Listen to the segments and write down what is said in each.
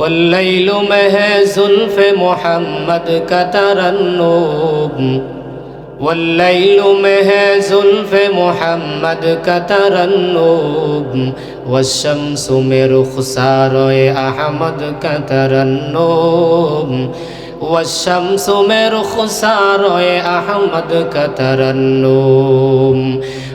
والليل में है जुल्फ मोहम्मद का तरन्नुम والليل में है जुल्फ मोहम्मद का तरन्नुम والشمس में रुखसारोए अहमद का तरन्नुम والشمس में रुखसारोए अहमद का तरन्नुम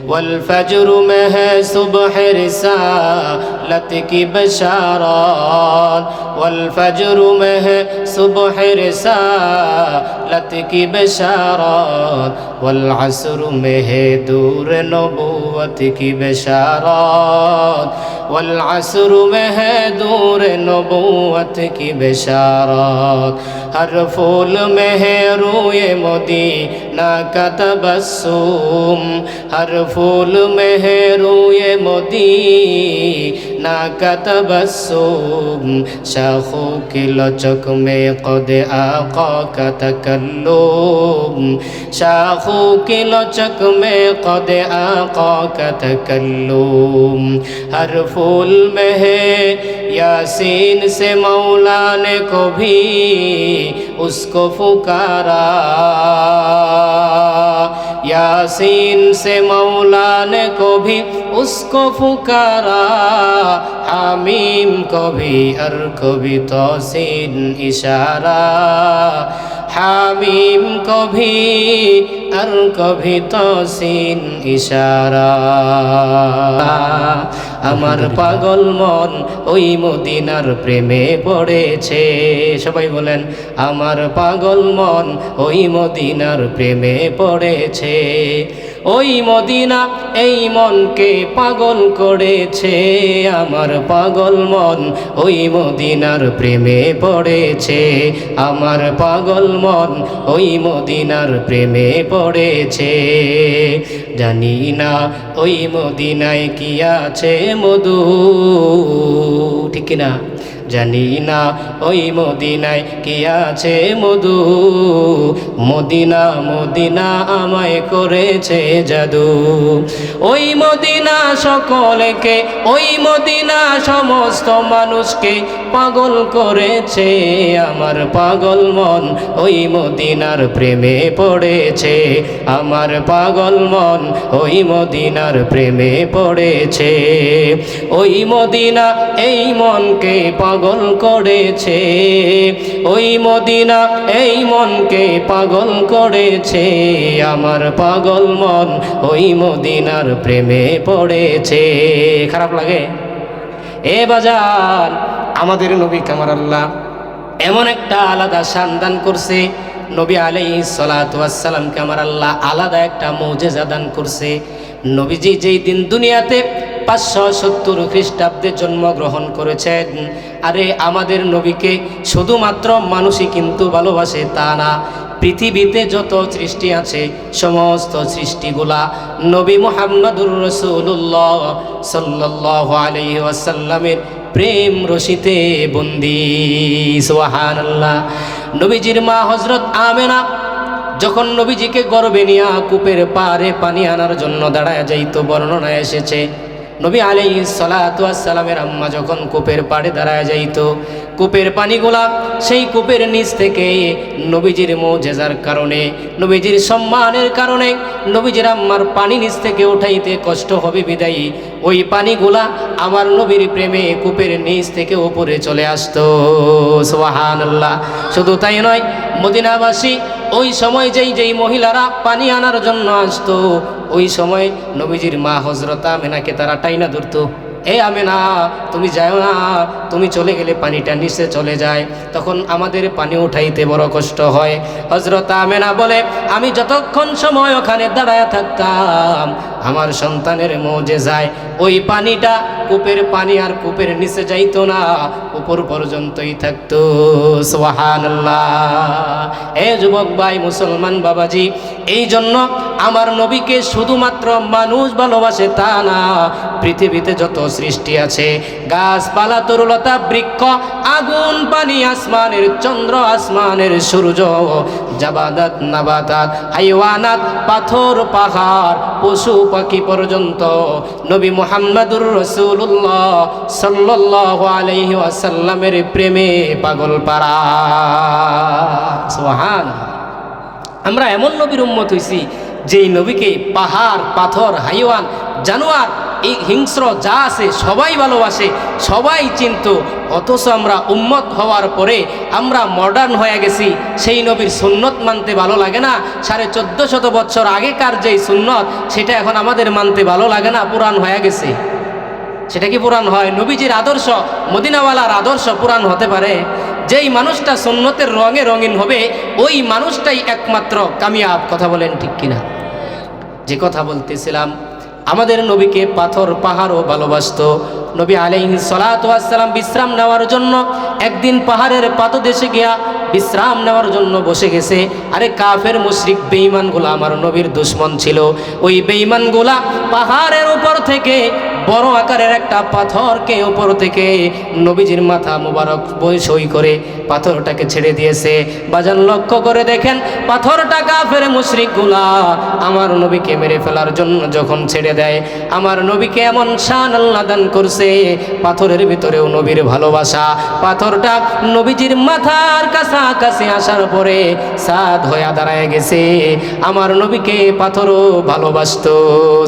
والفجر में है सुबह रिसालत की बशारत والفجر में है सुबह रिसालत की बशारत والعصر में है दूर नबूवत की बशारत والعصر में है दूर नबूवत की बशारत हर फूल में है रूए मदीना का तबस्सुम हर फूल में है रूए मदीना का तबस्सुम शाखों की लचक में क़द आका का तकल्लुम शाखों की लचक में क़द आका का तकल्लुम हर फूल में है यासीन से मौला ने को भी उसको पुकारा यासीन से मौला ने को भी उसको पुकारा हामीम को भी अर को भी तौसीन इशारा हामीम को भी अर को भी तौसीन इशारा আমার পাগল মন ওই মদিনার প্রেমে পড়েছে সবাই বলেন আমার পাগল মন ওই মদিনার প্রেমে পড়েছে ওই মদিনা এই মনকে পাগল করেছে আমার পাগল মন ওই মদিনার প্রেমে পড়েছে আমার পাগল মন ওই মদিনার প্রেমে পড়েছে জানি না ওই মদিনায় কি আছে মধু ঠিক না জানি না ওই মদিনায় কি আছে মধু মদিনা মদিনা আমায় করেছে জাদু ওই মদিনা সকলকে ওই মদিনা সমস্ত মানুষকে পাগল করেছে আমার পাগল মন ওই মদিনার প্রেমে পড়েছে আমার পাগল মন ওই মদিনার প্রেমে পড়েছে ওই মদিনা এই মনকে পাগল করেছে ওই মদিনা এই মনকে পাগল করেছে আমার পাগল মন ওই মদিনার প্রেমে পড়েছে খারাপ লাগে এ বাজার আমাদের নবী কামার আল্লাহ এমন একটা আলাদা শান দান করছে নবী আলাইহিস সালাতু ওয়াস সালামকে আমার আল্লাহ আলাদা একটা মুজিজা দান করছে নবীজি যেই দিন দুনিয়াতে 570 খ্রিস্টাব্দে জন্মগ্রহণ করেছেন আরে আমাদের নবীকে শুধুমাত্র মানুষই কিন্তু ভালোবাসে তা না পৃথিবীতে যত সৃষ্টি আছে সমস্ত সৃষ্টিগুলা নবী মুহাম্মদুর রাসূলুল্লাহ সাল্লাল্লাহু আলাইহি ওয়াসাল্লামের প্রেম রশিতে বন্দী সুবহানাল্লাহ নবীজির মা হযরত আমেনা যখন নবীজিকে গর্ভে নিয়ে কূপের পাড়ে পানি আনার জন্য দাঁড়ায় যাইতো বর্ণনায় এসেছে নবী আলাইহিস সালাতু ওয়াস সালামের আম্মা যখন কূপের পাড়ে দাঁড়ায় যাইতো কূপের পানিগুলা সেই কূপের নিচ থেকে নবীজির মুজিজার কারণে নবীজির সম্মানের কারণে নবীজির আম্মার পানি নিচ থেকে উঠাইতে কষ্ট হবে বিদায়ী ওই পানিগুলা আমার নবীর প্রেমে কূপের নিচ থেকে উপরে চলে আসতো সুবহানাল্লাহ শুধু তাই নয় মদিনাবাসী ওই সময় যেই মহিলারা পানি আনার জন্য আসতো ওই সময় নবীজির মা হযরত আমেনাকে তারা টাইনা ধরতো এ আমেনা তুমি যাও না তুমি চলে গেলে পানিটা নিচে চলে যায় তখন আমাদের পানি উঠাইতে বড় কষ্ট হয় হযরত আমেনা বলে আমি যতক্ষণ সময় ওখানে দাঁড়ায় থাকতাম আমার সন্তানের মুজিজায় ওই পানিটা কূপের পানি আর কূপের নিচে যাইতো না উপর পর্যন্তই থাকতো সুবহানাল্লাহ এ যুবক ভাই মুসলমান বাবাজি এই জন্য আমার নবীকে শুধুমাত্র মানুষ ভালোবাসে তা না পৃথিবীতে যত সৃষ্টি আছে গাছপালা তরুলতা বৃক্ষ আগুন পানি আসমানের চন্দ্র আসমানের সূর্য জাবাদাত নাবাতাত হাইওয়ানাত পাথর পাহাড় পশু পাখি পর্যন্ত নবী মুহাম্মদুর রাসূলুল্লাহ সাল্লাল্লাহু আলাইহি ওয়াসাল্লামের প্রেমে পাগল পারা। সুবহানাল্লাহ। আমরা এমন নবীর উম্মত হইছি যেই নবীকে পাহাড়, পাথর, হাইওয়ান, জানোয়ার, এই হিংস্র যা আছে সবাই ভালোবাসে, সবাই চিনত। অথচ আমরা উম্মত হওয়ার পরে আমরা মডার্ন হয়ে গেছি, সেই নবীর সুন্নত মানতে ভালো লাগে না। 1450 বছর আগেকার যেই সুন্নত সেটা এখন আমাদের মানতে ভালো লাগে না, পুরান হয়ে গেছে। সেটা কি পুরান হয়? নবীজির আদর্শ, মদিনাওয়ালার আদর্শ পুরান হতে পারে? যেই মানুষটা সুন্নতের রঙে রঙিন হবে ওই মানুষটাই একমাত্র কামিয়াব। কথা বলেন ঠিক কিনা? যে কথা বলতেছিলাম, আমাদের নবীকে পাথর পাহাড়ও ভালোবাসতো। নবী আলাইহিস সালাতু ওয়াস সালাম বিশ্রাম নেওয়ার জন্য একদিন পাহাড়ের পাদদেশে গিয়া বিশ্রাম নেওয়ার জন্য বসে গেছে। আরে কাফের মুশরিক বেঈমানগুলা আমার নবীর দুশমন ছিল। ওই বেঈমানগুলা পাহাড়ের উপর থেকে বড় আকারের একটা পাথরকে উপর থেকে নবীজির মাথা মুবারক বই করে পাথরটাকে ছেড়ে দিয়েছে। বাজান লক্ষ্য করে দেখেন, পাথরটা কাফের মুশরিকগুলা আমার নবীকে মেরে ফেলার জন্য যখন ছেড়ে দেয়, আমার নবীকে এমন শান আল্লাহ দান করছে, পাথরের ভিতরেও নবীর ভালোবাসা। পাথরটা নবীজির মাথার কাছাকাছি আসার পরে সাদ হয়ে দাঁড়ায় গেছে। আমার নবীকে পাথরও ভালোবাসতো।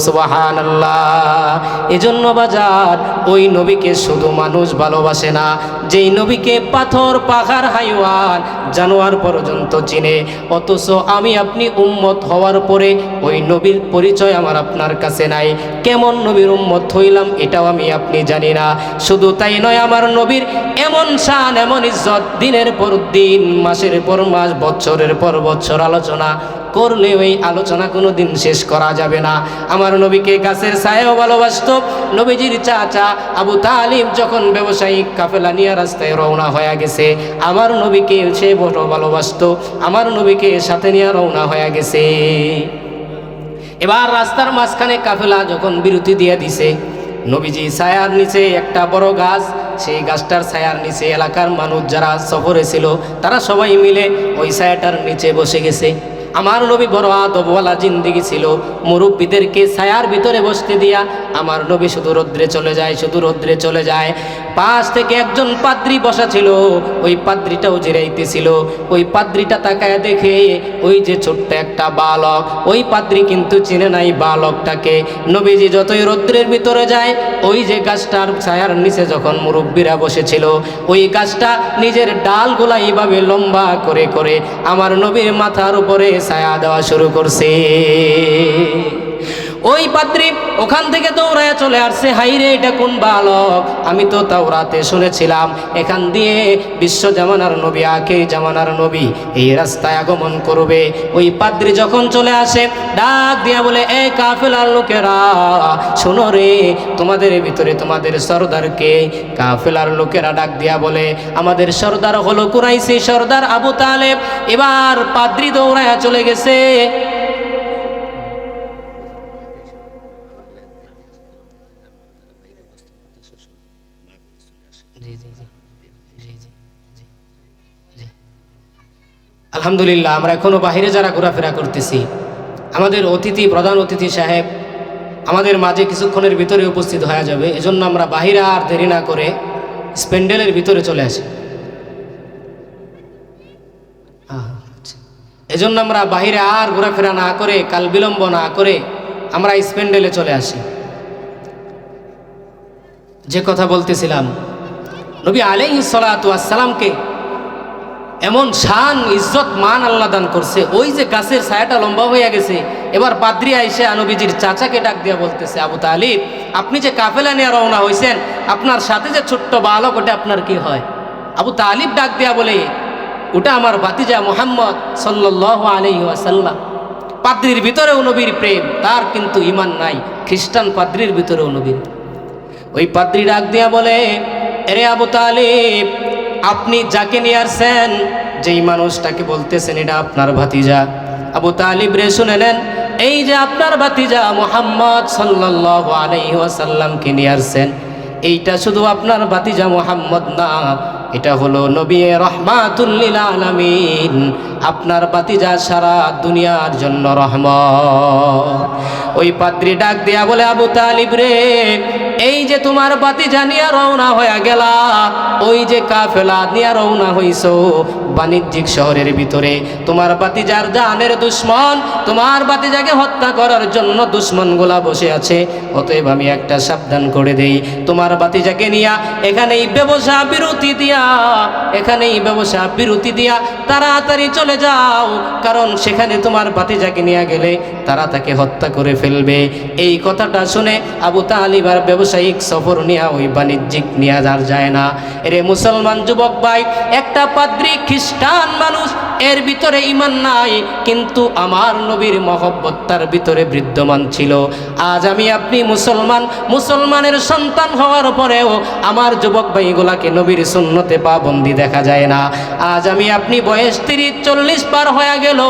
সুবহানাল্লাহ। এজন্য বাজার, ওই নবীকে শুধু মানুষ ভালোবাসে না, যেই নবীকে পাথর, পাহাড়, হাইওয়ান, জানোয়ার পর্যন্ত চিনে। অথচ আমি আপনি উম্মত হওয়ার পরে ওই নবীর পরিচয় আমার আপনার কাছে নাই। কেমন নবীর উম্মত হইলাম এটাও আমি আপনি জানি না। শুধু তাই নয়, আমার নবীর এমন শান, এমন ইজ্জত, দিনের পর দিন, মাসের পর মাস, বছরের পর বছর আলোচনা করলে ওই আলোচনা কোনো দিন শেষ করা যাবে না। আমার নবীকে গাছের ছায়াও ভালোবাসতো। নবীজির চাচা আবু তালিব যখন ব্যবসায়িক কাফেলা নিয়ে রাস্তায় রওনা হয়ে গেছে, আমার নবীকে সে বড় ভালোবাসতো। আমার নবীকে সাথে নিয়ে রওনা হয়ে গেছে। এবার রাস্তার মাঝখানে কাফেলা যখন বিরতি দিয়ে দিছে, নবীজি ছায়ার নিচে একটা বড় গাছ, সেই গাছটার ছায়ার নিচে এলাকার মানুষ যারা সফরে ছিল তারা সবাই মিলে ওই ছায়াটার নিচে বসে গেছে। আমার নবী বড় আদবওয়ালা জিন্দেগি ছিল, মুরব্বীদেরকে ছায়ার ভিতরে বসতে দিয়া আমার নবী শুধু রৌদ্রে চলে যায়, শুধু রৌদ্রে চলে যায়। পাশ থেকে একজন পাদ্রী বসা ছিল, ওই পাদ্রীটাও জিরাইতেছিল। ওই পাদ্রীটা তাকায় দেখে ওই যে ছোট্ট একটা বালক, ওই পাদ্রী কিন্তু চিনে নাই বালকটাকে। নবীজি যতই রৌদ্রের ভিতরে যায়, ওই যে গাছটার ছায়ার নিচে যখন মুরব্বীরা বসেছিল, ওই গাছটা নিজের ডালগুলা এইভাবে লম্বা করে করে আমার নবীর মাথার উপরে ছায়া দেওয়া শুরু করছে। ওই পাদ্রী ওখান থেকে দৌড়ায় চলে আসছে, হাইরে এটা কোন বালক? আমি তো তাওরাতে শুনেছিলাম এখান দিয়ে বিশ্ব জামানার নবী, আখেরি জামানার নবী এই রাস্তায় আগমন করবে। ওই পাদ্রী যখন চলে আসে, ডাক দিয়া বলে, এ কাফেলার লোকেরা শোনো রে, তোমাদের ভিতরে তোমাদের সর্দারকে? কাফেলার লোকেরা ডাক দিয়া বলে, আমাদের সর্দার হলো কুরাইশি সর্দার আবু তালেব। এবার পাদ্রী দৌড়ায় চলে গেছে। আলহামদুলিল্লাহ, আমরা এখনো বাহিরে যারা ঘোরাফেরা করতেছি, আমাদের অতিথি, প্রধান অতিথি সাহেব আমাদের মাঝে কিছুক্ষণের ভিতরে উপস্থিত হয়ে যাবে। এজন্য আমরা বাহিরে আর দেরি না করে স্প্যান্ডেলের ভিতরে চলে আসি। এজন্য আমরা বাহিরে আর ঘোরাফেরা না করে, কাল বিলম্ব না করে আমরা স্প্যান্ডেলে চলে আসি। যে কথা বলতেছিলাম, নবী আলাইহিস সালাতু ওয়াস সালামকে এমন শান, ইজ্জত, মান আল্লাহ দান করছে। ওই যে গাছের ছায়াটা লম্বা হয়ে গেছে, এবার পাদ্রী আইসে নবীজির চাচাকে ডাক দিয়া বলতেছে, আবু তালিব, আপনি যে কাফেলা নিয়ে রওনা হয়েছেন, আপনার সাথে যে ছোট্ট বালক, ওটা আপনার কি হয়? আবু তালিব ডাক দিয়া বলে, ওটা আমার ভাতিজা মুহাম্মদ সাল্লাল্লাহু আলাইহি ওয়াসাল্লাম। পাদ্রীর ভিতরেও নবীর প্রেম, তার কিন্তু ঈমান নাই। খ্রিস্টান পাদ্রীর ভিতরেও নবীর। ওই পাদ্রী ডাক দিয়া বলে, এরে আবু তালিব, আপনি যাকে নিয়ে আসছেন, যেই মানুষটাকে বলতেছেন এটা আপনার ভাতিজা। আবু তালিব রে শুনে নেন, এই যে আপনার ভাতিজা মুহাম্মদ সাল্লাল্লাহু আলাইহি ওয়াসাল্লামকে নিয়ে আসছেন, এইটা শুধু আপনার ভাতিজা মুহাম্মদ না, এটা হলো নবী রাহমাতুল লিল আলামিন আপনার বাতিজা সারা দুনিয়ার জন্য রহমত। ওই পাদ্রী ডাক দিয়া বলে, আবু তালিব রে, এই যে তোমার বাতিজা নিয়া রওনা হয়ে গেলা, ওই যে কাফেলা নিয়া রওনা হইছো বাণিজ্যিক শহরের ভিতরে, তোমার বাতিজার জানের দুশ্মন, তোমার বাতিজাকে হত্যা করার জন্য দুশ্মনগুলা বসে আছে। অতএব আমি একটা সাবধান করে দেই, তোমার বাতিজাকে নিয়া এখানেই ব্যবসা বিরতি দিয়া তাড়াতাড়ি চলে যাও, কারণ সেখানে তোমার বাতিজাকে নিয়ে গেলে তারা তাকে হত্যা করে ফেলবে। এই কথাটা শুনে আবু তালিব আর ব্যবসায়িক সফর নিয়ে ওই বাণিজ্যিক নিয়ে আর যায় না। এরে মুসলমান যুবক ভাই, একটা পাদ্রী খ্রিস্টান মানুষ, এর ভিতরে ঈমান নাই, কিন্তু আমার নবীর মহব্বত তার ভিতরে বিদ্যমান ছিল। আজ আমি আপনি মুসলমানের সন্তান হওয়ার পরেও আমার যুবক ভাইগুলাকে নবীর সুন্নতে পাবন্দি দেখা যায় না। আজ আমি আপনি বয়স 30-40 পার হয়ে গেল,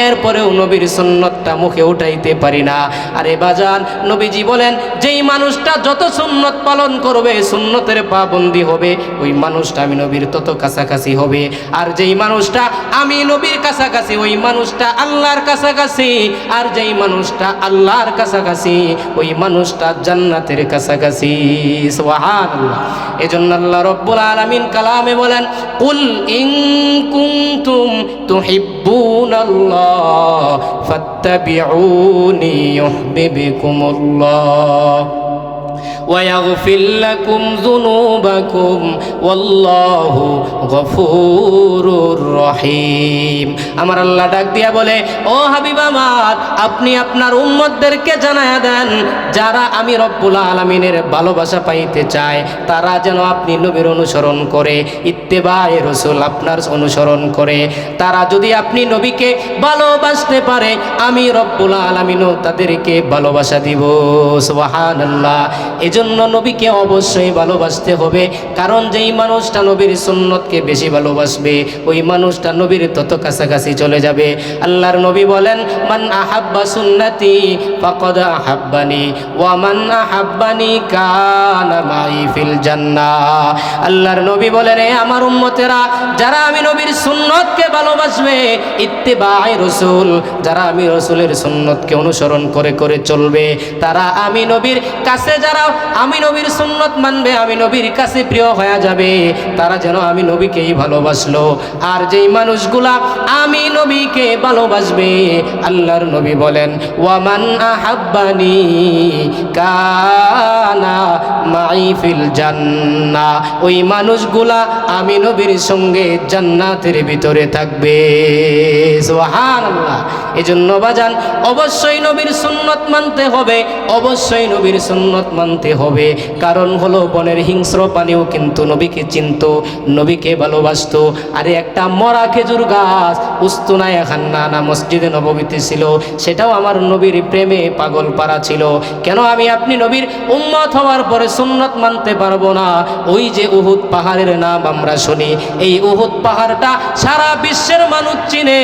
এরপরেও নবীর সুন্নতটা মুখে উঠাইতে পারি না। আরে বাজান, নবীজি বলেন, যেই মানুষটা যত সুন্নত পালন করবে, সুন্নতের পাবন্দি হবে, ওই মানুষটা আমি নবীর তত কাছাকাছি হবে। আর যেই মানুষটা আমি নবীর কাছাকাছি, ওই মানুষটা আল্লাহর কাছাকাছি। আর যেই মানুষটা আল্লাহর কাছাকাছি, ওই মানুষটা জান্নাতের কাছাকাছি। সুবহানাল্লাহ। এজন্য আল্লাহ রাব্বুল আলামিন কালামে বলেন, কুল ইন কুনতুম তুহিব্বুনাল্লাহ ফাত্তাবিউনি ইউহিব্বুকুমুল্লাহ ويغفر لكم ذنوبكم والله غفور رحيم। আমার আল্লাহ ডাক দিয়া বলে, ও হাবিব আমার, আপনি আপনার উম্মতদেরকে জানায়া দেন, যারা আমি রব্বুল আলামিনের ভালোবাসা পাইতে চায়, তারা যেন আপনি নবীর অনুসরণ করে, ইত্তেবায়ে রাসূল আপনার অনুসরণ করে। তারা যদি আপনি নবীকে ভালোবাসতে পারে, আমি রব্বুল আলামিনও তাদেরকে ভালোবাসা দিব। সুবহানাল্লাহ। এজন্য নবীকে অবশ্যই ভালোবাসতে হবে, কারণ যেই মানুষটা নবীর সুন্নতকে বেশি ভালোবাসবে, ওই মানুষটা নবীর তত কাছাকাছি চলে যাবে। আল্লাহর নবী বলেন, মান আহাব্বা সুন্নতি ফাকাদ আহাব্বানি ওয়া মান আহাব্বানি কানা মাই ফিল জান্নাহ। আল্লাহর নবী বলেন, এ আমার উম্মতেরা, যারা আমি নবীর সুন্নতকে ভালোবাসবে, ইত্তেবায়ে রাসূল, যারা আমি রাসূলের সুন্নতকে অনুসরণ করে করে চলবে, তারা আমি নবীর কাছে, যারা আমি নবীর সুন্নত মানবে, আমি নবীর কাছে প্রিয় হয়ে যাবে, তারা যেন আমি নবীকেই ভালোবাসলো। আর যেই মানুষগুলা আমি নবীকে ভালোবাসবে, আল্লাহর নবী বলেন, ওয়ামান আহাব্বানি কানা মাই ফিল জান্নাহ, ওই মানুষগুলা আমি নবীর সঙ্গে জান্নাতের ভিতরে থাকবে। সুবহানাল্লাহ। এজন্য বাজান, অবশ্যই নবীর সুন্নত মানতে হবে, অবশ্যই নবীর সুন্নত মানতে হবে। কারণ হলো, বনের হিংস্র প্রাণীও কিন্তু নবীকে চিনত, নবীকে ভালোবাসত। আরে একটা মরা খেজুর গাছ উস্তুনায়ে খান্নানা মসজিদে নববীতে ছিল, সেটাও আমার নবীর প্রেমে পাগল পারা ছিল। কেন আমি আপনি নবীর উম্মত হওয়ার পরে সুন্নত মানতে পারবো না? ওই যে উহুদ পাহাড়ের নাম আমরা শুনি, এই উহুদ পাহাড়টা সারা বিশ্বের মানুষ চিনে,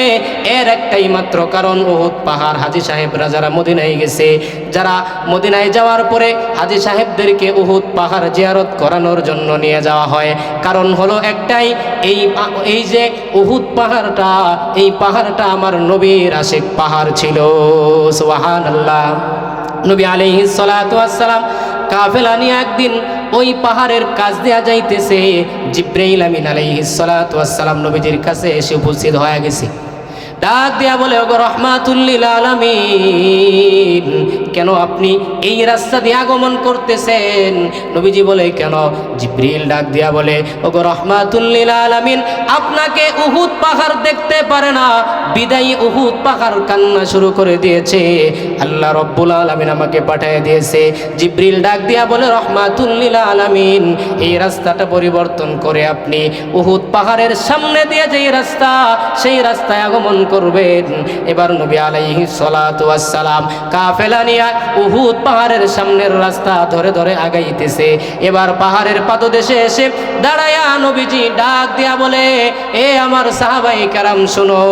এর একটাই মাত্র কারণ, উহুদ পাহাড়। হাজী সাহেবরা যারা মদিনায় গেছে, যারা মদিনায় যাওয়ার পরে হাজী সাহেবদেরকে উহুদ পাহাড় জিয়ারত করানোর জন্য নিয়ে যাওয়া হয়। কারণ হলো একটাই, এই যে উহুদ পাহাড়টা, এই পাহাড়টা আমার নবীর আশিক পাহাড় ছিল। সুবহানাল্লাহ। নবী আলাইহিস সালাতু ওয়াস সালাম কাফেলা নিয়ে একদিন ওই পাহাড়ের কাছ দিয়া যাইতেছে, জিবরাইল আমিন আলাইহিস সালাতু ওয়াস সালাম নবীজির কাছে এসে উপস্থিত হয়ে গেছে। ডাক দিয়া বলে, ওগো রাহমাতুল লিল আলামিন, কেন আপনি এই রাস্তা দিয়ে আগমন করতেছেন? নবীজি বলে, কেন? জিবরিল ডাক দিয়া বলে, ওগো রাহমাতুল লিল আলামিন, আপনাকে উহুদ পাহাড় দেখতে পারে না, বিদায়ী উহুদ পাহাড় কান্না শুরু করে দিয়েছে, আল্লাহ রব্বুল আলামিন আমাকে পাঠিয়ে দিয়েছে। জিবরিল ডাক দিয়া বলে, রাহমাতুল লিল আলামিন, এই রাস্তাটা পরিবর্তন করে আপনি উহুদ পাহাড়ের সামনে দিয়ে যেই রাস্তা, সেই রাস্তায় আগমন করবেন। এবার নবী আলাইহিস সালাতু ওয়াস সালাম কাফেলা নিয়ে উহুদ পাহাড়ের সামনের রাস্তা ধরে ধরে আগাইতেছে। এবার পাহাড়ের পাদদেশে এসে দাঁড়ায়া নবীজি ডাক দিয়া বলে, এ আমার সাহাবায়ে কেরাম শুনো,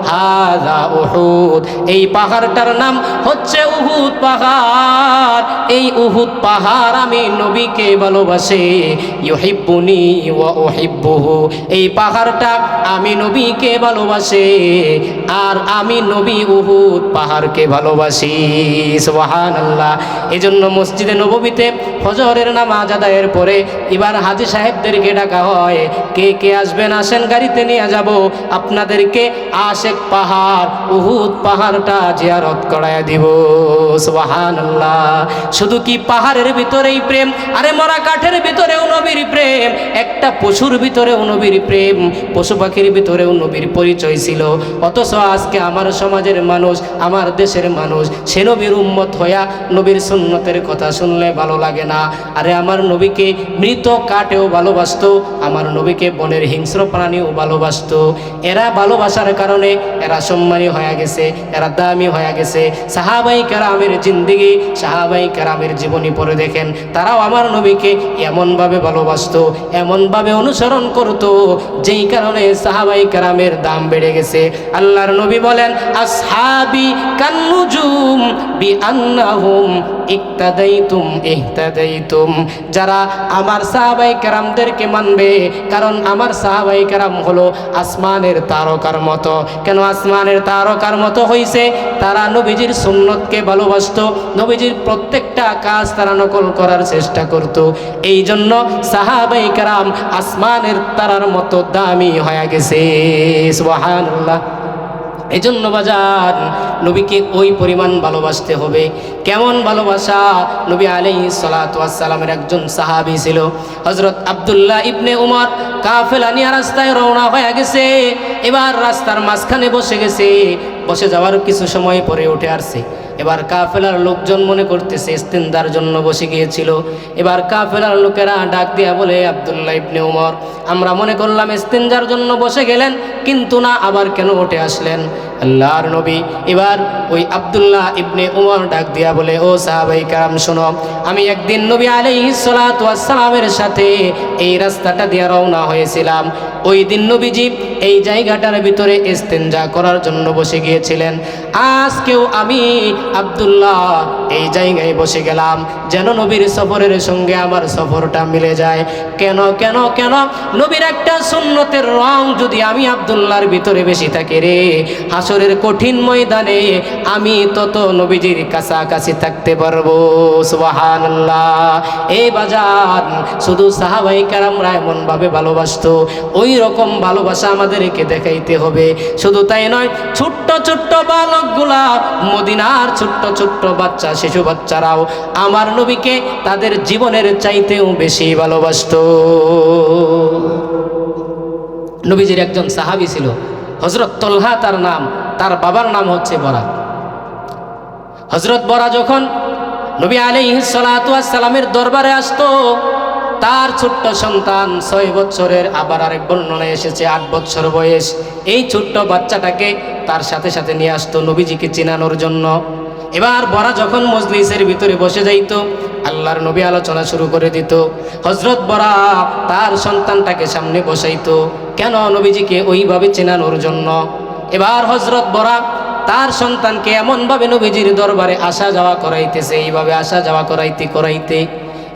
হাযা উহুদ, এই পাহাড়টার নাম হচ্ছে হচ্ছে উহুদ পাহাড়। এই উহুদ পাহাড় আমি নবীকে ভালোবাসে, ইউহিব্বুনি ওয়া উহিব্বুহু। এই পাহাড়টা আমি নবীকে ভালোবাসে, আর আমি নবী উহুদ পাহাড়কে ভালোবাসি। সুবহানাল্লাহ। এজন্য মসজিদে নববীতে ফজরের নামাজ আদায়ের পরে এবার হাজী সাহেবদেরকে ডাকা হয়, কে কে আসবেন আসেন, গাড়িতে নিয়ে যাব আপনাদেরকে আশেক পাহাড় উহুদ পাহাড়টা জিয়ারত করায় দিব। সুবহানাল্লাহ। শুধু কি পাহাড়ের ভিতরেই প্রেম? আরে মরা কাঠের ভিতরেও নবীর প্রেম, একটা পশুর ভিতরেও নবীর প্রেম, পশু পাখির ভিতরেও নবীর পরিচয় ছিল। অথচ আজকে আমার সমাজের মানুষ, আমার দেশের মানুষ সে নবীর উম্মত হইয়া নবীর সুন্নতের কথা শুনলে ভালো লাগে না। আরে আমার নবীকে মৃত কাঠেও ভালোবাসতো, আমার নবীকে বনের হিংস্র প্রাণীও ভালোবাসতো। এরা ভালোবাসার কারণে এরা সম্মানী হয়ে গেছে, এরা দামি হয়ে গেছে। সাহাবাই কেরামের জিন্দেগি, সাহাবাই কেরামের জীবনী পড়ে দেখেন, তারাও আমার নবীকে এমনভাবে ভালোবাসতো, এমনভাবে অনুসরণ করতো, যেই কারণে সাহাবাই কেরামের দাম বেড়ে গেছে। আল্লাহর নবী বলেন, আসহাবি কান্নুজুম বিআন্নাহুম ইক্তাদাইতুম ইহতাদাইতুম। যারা আমার সাহাবাই কেরামদেরকে মানবে, কারণ আমার সাহাবাই কেরাম হলো আসমানের তারকার মতো। কেন আসমানের তারকার মতো হইছে? তারা নবীজির সুন্নতকে ভালোবাসতো, নবীজির প্রত্যেকটা কাজ তারা নকল করার চেষ্টা করত। এই জন্য সাহাবাই কেরাম আসমানের তারার মতো দামি হয়ে গেছে। সুবহানাল্লাহ। এই জন্য বাজার নবীকে ওই পরিমাণ ভালোবাসতে হবে। কেমন ভালোবাসা? নবী আলাইহিস সালাতু ওয়াস সালামের একজন সাহাবী ছিল হযরত আব্দুল্লাহ ইবনে উমর। কাফেলা নিয়ে রাস্তায় রওনা হয়ে গেছে, এবার রাস্তার মাঝখানে বসে গেছে। বসে যাওয়ার কিছু সময় পরে উঠে আসছে। এবার কাফেলার লোকজন মনে করতেছে ইস্তেনজার জন্য বসে গিয়েছিল। এবার কাফেলার লোকেরা ডাক দিয়া বলে, আব্দুল্লাহ ইবনে উমর, আমরা মনে করলাম ইস্তেনজার জন্য বসে গেলেন, কিন্তু না, আবার কেন উঠে আসলেন? আল্লাহর নবী এবার ওই আব্দুল্লাহ ইবনে উমর ডাক দিয়া বলে, ও সাহাবাই কারাম শোনো, আমি একদিন নবী আলাইহিস সালাতু ওয়াস সালামের সাথে এই রাস্তাটা দিয়ে রওনা হয়েছিলাম। ওই দিন নবীজি এই জায়গাটার ভিতরে ইস্তেনজা করার জন্য বসে গিয়েছিলেন। আজকেও আমি আব্দুল্লাহ এই জায়গায় বসে গেলাম, যেন নবীর সফরের সঙ্গে আমার সফরটা মিলে যায়। কেন কেন কেন? নবীর একটা সুন্নতের রং যদি আমি আব্দুল্লাহর ভিতরে বেশি থাকে রে, হাসরের কঠিন ময়দানে আমি তত নবীজির কাছাকাছি থাকতে পারবো। সুবহানাল্লাহ। এই বাজার শুধু সাহাবাই কেরামরা এমনভাবে ভালোবাসতো, ওই রকম ভালোবাসা আমাদেরকে দেখাইতে হবে। শুধু তাই নয়, ছোট্ট ছোট্ট বালকগুলা, মদিনার ছোট্ট ছোট্ট বাচ্চা, শিশু বাচ্চারাও আমার নবীকে তাদের জীবনের চাইতেও বেশি ভালোবাসতো। নবীজির একজন সাহাবী ছিল হযরত তলহা তার নাম, তার বাবার নাম হচ্ছে বরা। হযরত বরা যখন নবী আলাইহিস সালাতু ওয়াস সালামের দরবারে আসতো, তার ছোট্ট সন্তান 6 বছরের, আবার আরেক বর্ণনায় এসেছে 8 বছর বয়স, এই ছোট্ট বাচ্চাটাকে তার সাথে সাথে নিয়ে আসতো নবীজিকে চেনানোর জন্য। এবার বরা যখন মজলিসের ভিতরে বসে যাইত, আল্লাহর নবী আলোচনা শুরু করে দিত, হযরত বরা তার সন্তানটাকে সামনে বসাইতো। কেন? নবীজিকে ওইভাবে চেনানোর জন্য। এবার হযরত বরা তার সন্তানকে এমনভাবে নবীজির দরবারে আসা যাওয়া করাইতেছে, এইভাবে আসা যাওয়া করাইতে করাইতে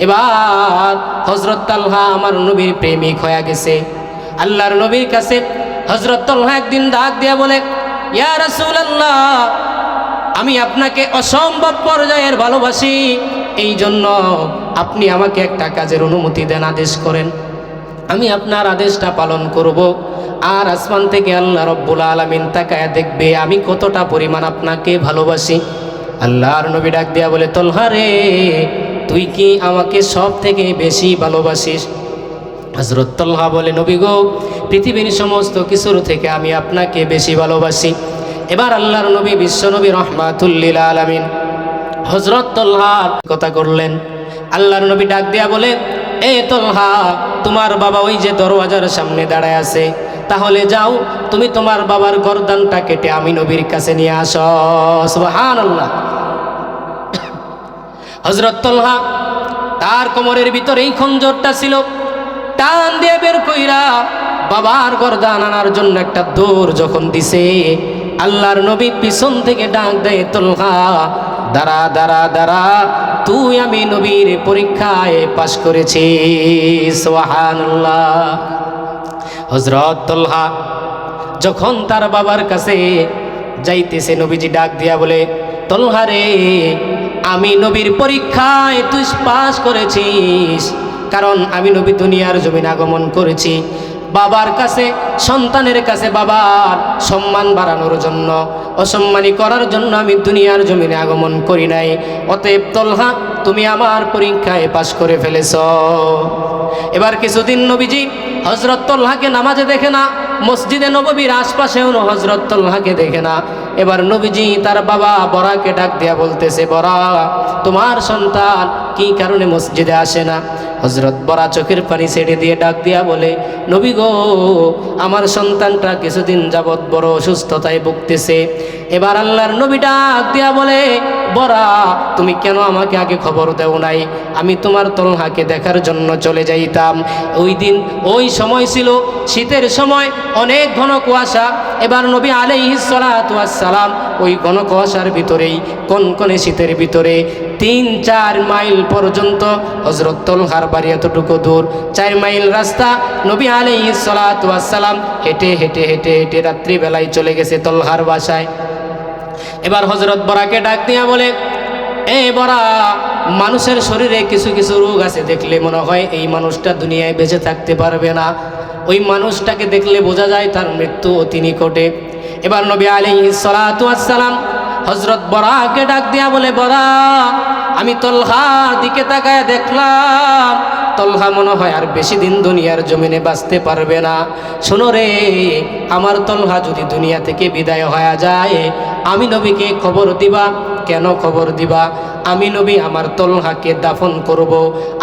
এবার হযরত তালহা আমার নবীর প্রেমিক হয়ে গেছে। আল্লাহর নবীর কাছে হযরত তালহা একদিন ডাক দিয়া বলে, ইয়া রাসূলুল্লাহ, আমি আপনাকে অসম্ভব পর্যায়ের ভালোবাসি, এই জন্য আপনি আমাকে একটা কাজের অনুমতি দেন, আদেশ করেন, আমি আপনার আদেশটা পালন করব। আর আসমান থেকে আল্লাহ রব্বুল আলামিন তাকায়া দেখবে আমি কতটা পরিমাণ আপনাকে ভালোবাসি। আল্লাহর নবী ডাক দিয়া বলে, তলহা রে, তুই কি আমাকে সব থেকে বেশি ভালোবাসিস? হযরত তলহা বলে, নবী গো, পৃথিবীর সমস্ত কিছুর থেকে আমি আপনাকে বেশি ভালোবাসি। এবার আল্লাহর নবী বিশ্বনবী রহমাতুল লিল আলামিন হযরত তলহার কথা করলেন। আল্লাহর নবী ডাক দিয়া বলে, এ তলহা, তোমার বাবা ওই যে দরওয়াজার সামনে দাঁড়ায় আছে, তাহলে যাও তুমি তোমার বাবার গর্দানটা কেটে আমি নবীর কাছে নিয়ে আসো। সুবহানাল্লাহ। হযরত তলহা তার কোমরের ভিতরে এই খঞ্জরটা ছিল, টান দিয়ে বের কইরা বাবার গর্দান আনার জন্য একটা দৌড় যখন দিছে, আল্লাহর নবী পিছন থেকে ডাক দেয়, তলহা দাঁড়া দাঁড়া দাঁড়া, তুই আমি নবীর পরীক্ষায় পাশ করেছি। সুবহানাল্লাহ। হযরত তলহা যখন তার বাবার কাছে যাইতেছে, নবীজি ডাক দিয়া বলে, তলহা রে, আমি নবীর পরীক্ষায় তুই পাস করেছিস, কারণ আমি নবী দুনিয়ার জমিনে আগমন করেছি বাবার কাছে, সন্তানের কাছে বাবার সম্মান বাড়ানোর জন্য, অসম্মানী করার জন্য আমি দুনিয়ার জমিনে আগমন করি নাই। অতএব তলহা, তুমি আমার পরীক্ষায় পাশ করে ফেলেছ। এবার কিছুদিন নবীজি হযরত তলহাকে নামাজে দেখে না, মসজিদে নববীর আশপাশেও হযরত তলহাকে দেখে না। এবার নবীজি তার বাবা বরাকে ডাক দিয়া বলতেছে, বরা, তোমার সন্তান কি কারণে মসজিদে আসে না? হযরত বরা চোখের পানি ছেড়ে দিয়ে ডাক দিয়া বলে, নবী গো, আমার সন্তানটা কিছুদিন যাবৎ বড় অসুস্থতায় ভুগতেছে। এবার আল্লাহর নবী ডাক দিয়া বলে, বরা, তুমি কেন আমাকে আগে খবর দেও নাই? আমি তোমার তলহাকে দেখার জন্য চলে যাইতাম। ওই দিন ওই সময় ছিল শীতের সময়, অনেক ঘন কুয়াশা। এবার নবী আলাইহিস সালাতু ওয়াস সালাম ওই ঘন কুয়াশার ভিতরেই, কনকনে শীতের ভিতরে 3-4 মাইল পর্যন্ত, হযরত তলহার বাড়ি এতটুকু দূর, 4 মাইল রাস্তা নবী আলাইহিস সালাতু ওয়াস সালাম হেঁটে হেঁটে হেঁটে হেঁটে রাত্রিবেলায় চলে গেছে তলহার বাসায়। এবার হযরত বরাকে ডাক দিয়া বলে, এ বরা, মানুষের শরীরে কিছু কিছু রোগ আছে, দেখলে মনে হয় এই মানুষটা দুনিয়ায় বেঁচে থাকতে পারবে না। ওই মানুষটাকে দেখলে বোঝা যায় তার মৃত্যু অতি নিকটে। এবার নবী আলাইহিস সালাতু ওয়াস সালাম হযরত বরাকে ডাক দিয়া বলে, বরা, আমি তলহার দিকে তাকায় দেখলাম তলহা মনে হয় আর বেশি দিন দুনিয়ার জমিনে বাঁচতে পারবে না। শোনো রে, আমার তলহা যদি দুনিয়া থেকে বিদায় হয়ে যায়, আমি নবীকে খবর দিবা। কেন খবর দিবা? আমি নবী আমার তলহাকে দাফন করব,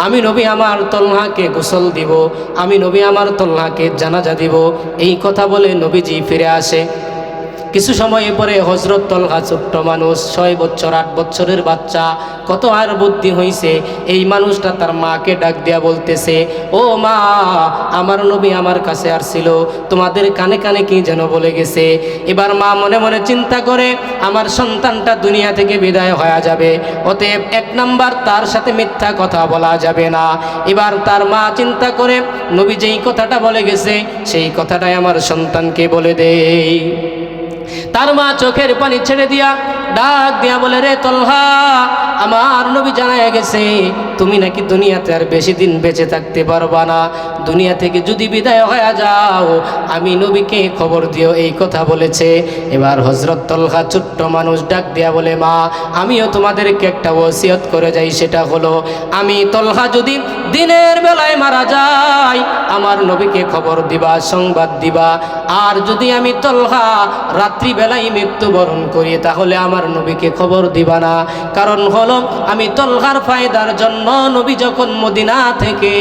আমি নবী আমার তলহাকে গোসল দিব, আমি নবী আমার তলহাকে জানাজা দিব। এই কথা বলে নবীজি ফিরে আসে। কিছু সময় পরে হযরত তলহা ছোট্ট মানুষ, 6 বছর 8 বছরের বাচ্চা, কত আর বুদ্ধি হয়েছে। এই মানুষটা তার মাকে ডাক দিয়া বলতেছে, ও মা, আমার নবী আমার কাছে আসছিল, তোমাদের কানে কানে কি যেন বলে গেছে। এবার মা মনে মনে চিন্তা করে, আমার সন্তানটা দুনিয়া থেকে বিদায় হয়ে যাবে, অতএব 1 নাম্বার তার সাথে মিথ্যা কথা বলা যাবে না। এবার তার মা চিন্তা করে, নবী যেই কথাটা বলে গেছে সেই কথাটাই আমার সন্তানকে বলে দেই। তার মা চোখের পানি ছেড়ে দিয়া ডাক দিয়া বলে, রে তলহা, আমার নবী জানায় গেছে তুমি নাকি দুনিয়াতে আর বেশি দিন বেঁচে থাকতে পারবা না, দুনিয়া থেকে যদি বিদায় হয়ে যাও আমি নবীকে খবর দিও, এই কথা বলেছে। এবার হযরত তলহা ছোট্ট মানুষ ডাক দিয়া বলে, মা, আমিও তোমাদেরকে একটা ওসিয়ত করে যাই, সেটা হলো আমি তলহা যদি দিনের বেলায় মারা যাই আমার নবীকে খবর দিবা, সংবাদ দিবা। আর যদি আমি তলহা রাত্রিবেলায় মৃত্যুবরণ করি তাহলে আমার নবীকে খবর দিবা না। কারণ হলো আমি তলহার ফায়দার জন্য নবী যখন মদিনা থেকে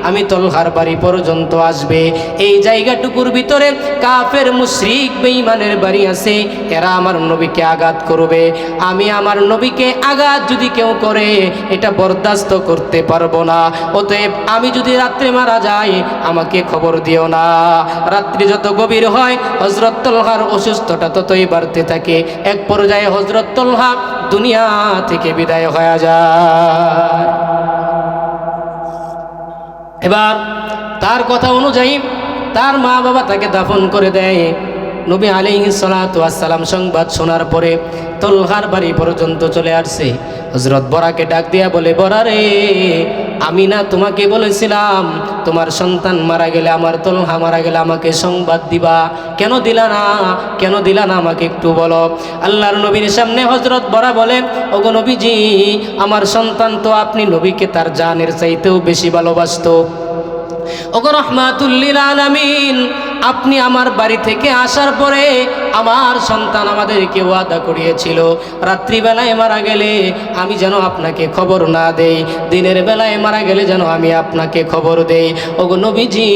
আমি তলহার বাড়ি পর্যন্ত আসবে, এই জায়গাটুকুর ভিতরে কাফের মুশরিক বেঈমানের বাড়ি আছে, এরা আমার নবীকে আঘাত করবে। আমি আমার নবীকে আঘাত যদি কেউ করে এটা বরদাস্ত করতে পারবো না। অতএব আমি যদি রাত্রে মারা যাই আমাকে খবর দিও না। রাত্রি যত গভীর হয় হযরত তলহার অসুস্থতা ততই বাড়তে থাকে। এক পর্যায়ে হযরত তলহা দুনিয়া থেকে বিদায় হয়ে যায়। এবার তার কথা অনুযায়ী তার মা বাবা তাকে দাফন করে দেয়। নবী আলাইহিস সালাতু ওয়াস সালাম সংবাদ শোনার পরে তলহার বাড়ি পর্যন্ত চলে আসছে। হযরত বরাকে ডাক দিয়া বলে, বরা রে, আমি না তোমাকে বলেছিলাম তোমার সন্তান মারা গেলে, আমার তলহা মারা গেলে আমাকে সংবাদ দিবা, কেন দিলা না? কেন দিলা না আমাকে একটু বলো। আল্লাহর নবীর সামনে হযরত বরা বলে, ওগো নবীজি, আমার সন্তান তো আপনি নবীকে তার জানের চাইতেও বেশি ভালোবাসতো। ওগো রাহমাতুল লিল আলামিন, আপনি আমার বাড়ি থেকে আসার পরে আমার সন্তান আমাদেরকে ওয়াদা করিয়েছিল রাত্রিবেলায় মারা গেলে আমি যেন আপনাকে খবর না দেই, দিনের বেলায় মারা গেলে যেন আমি আপনাকে খবর দেই। ওগো নবীজি,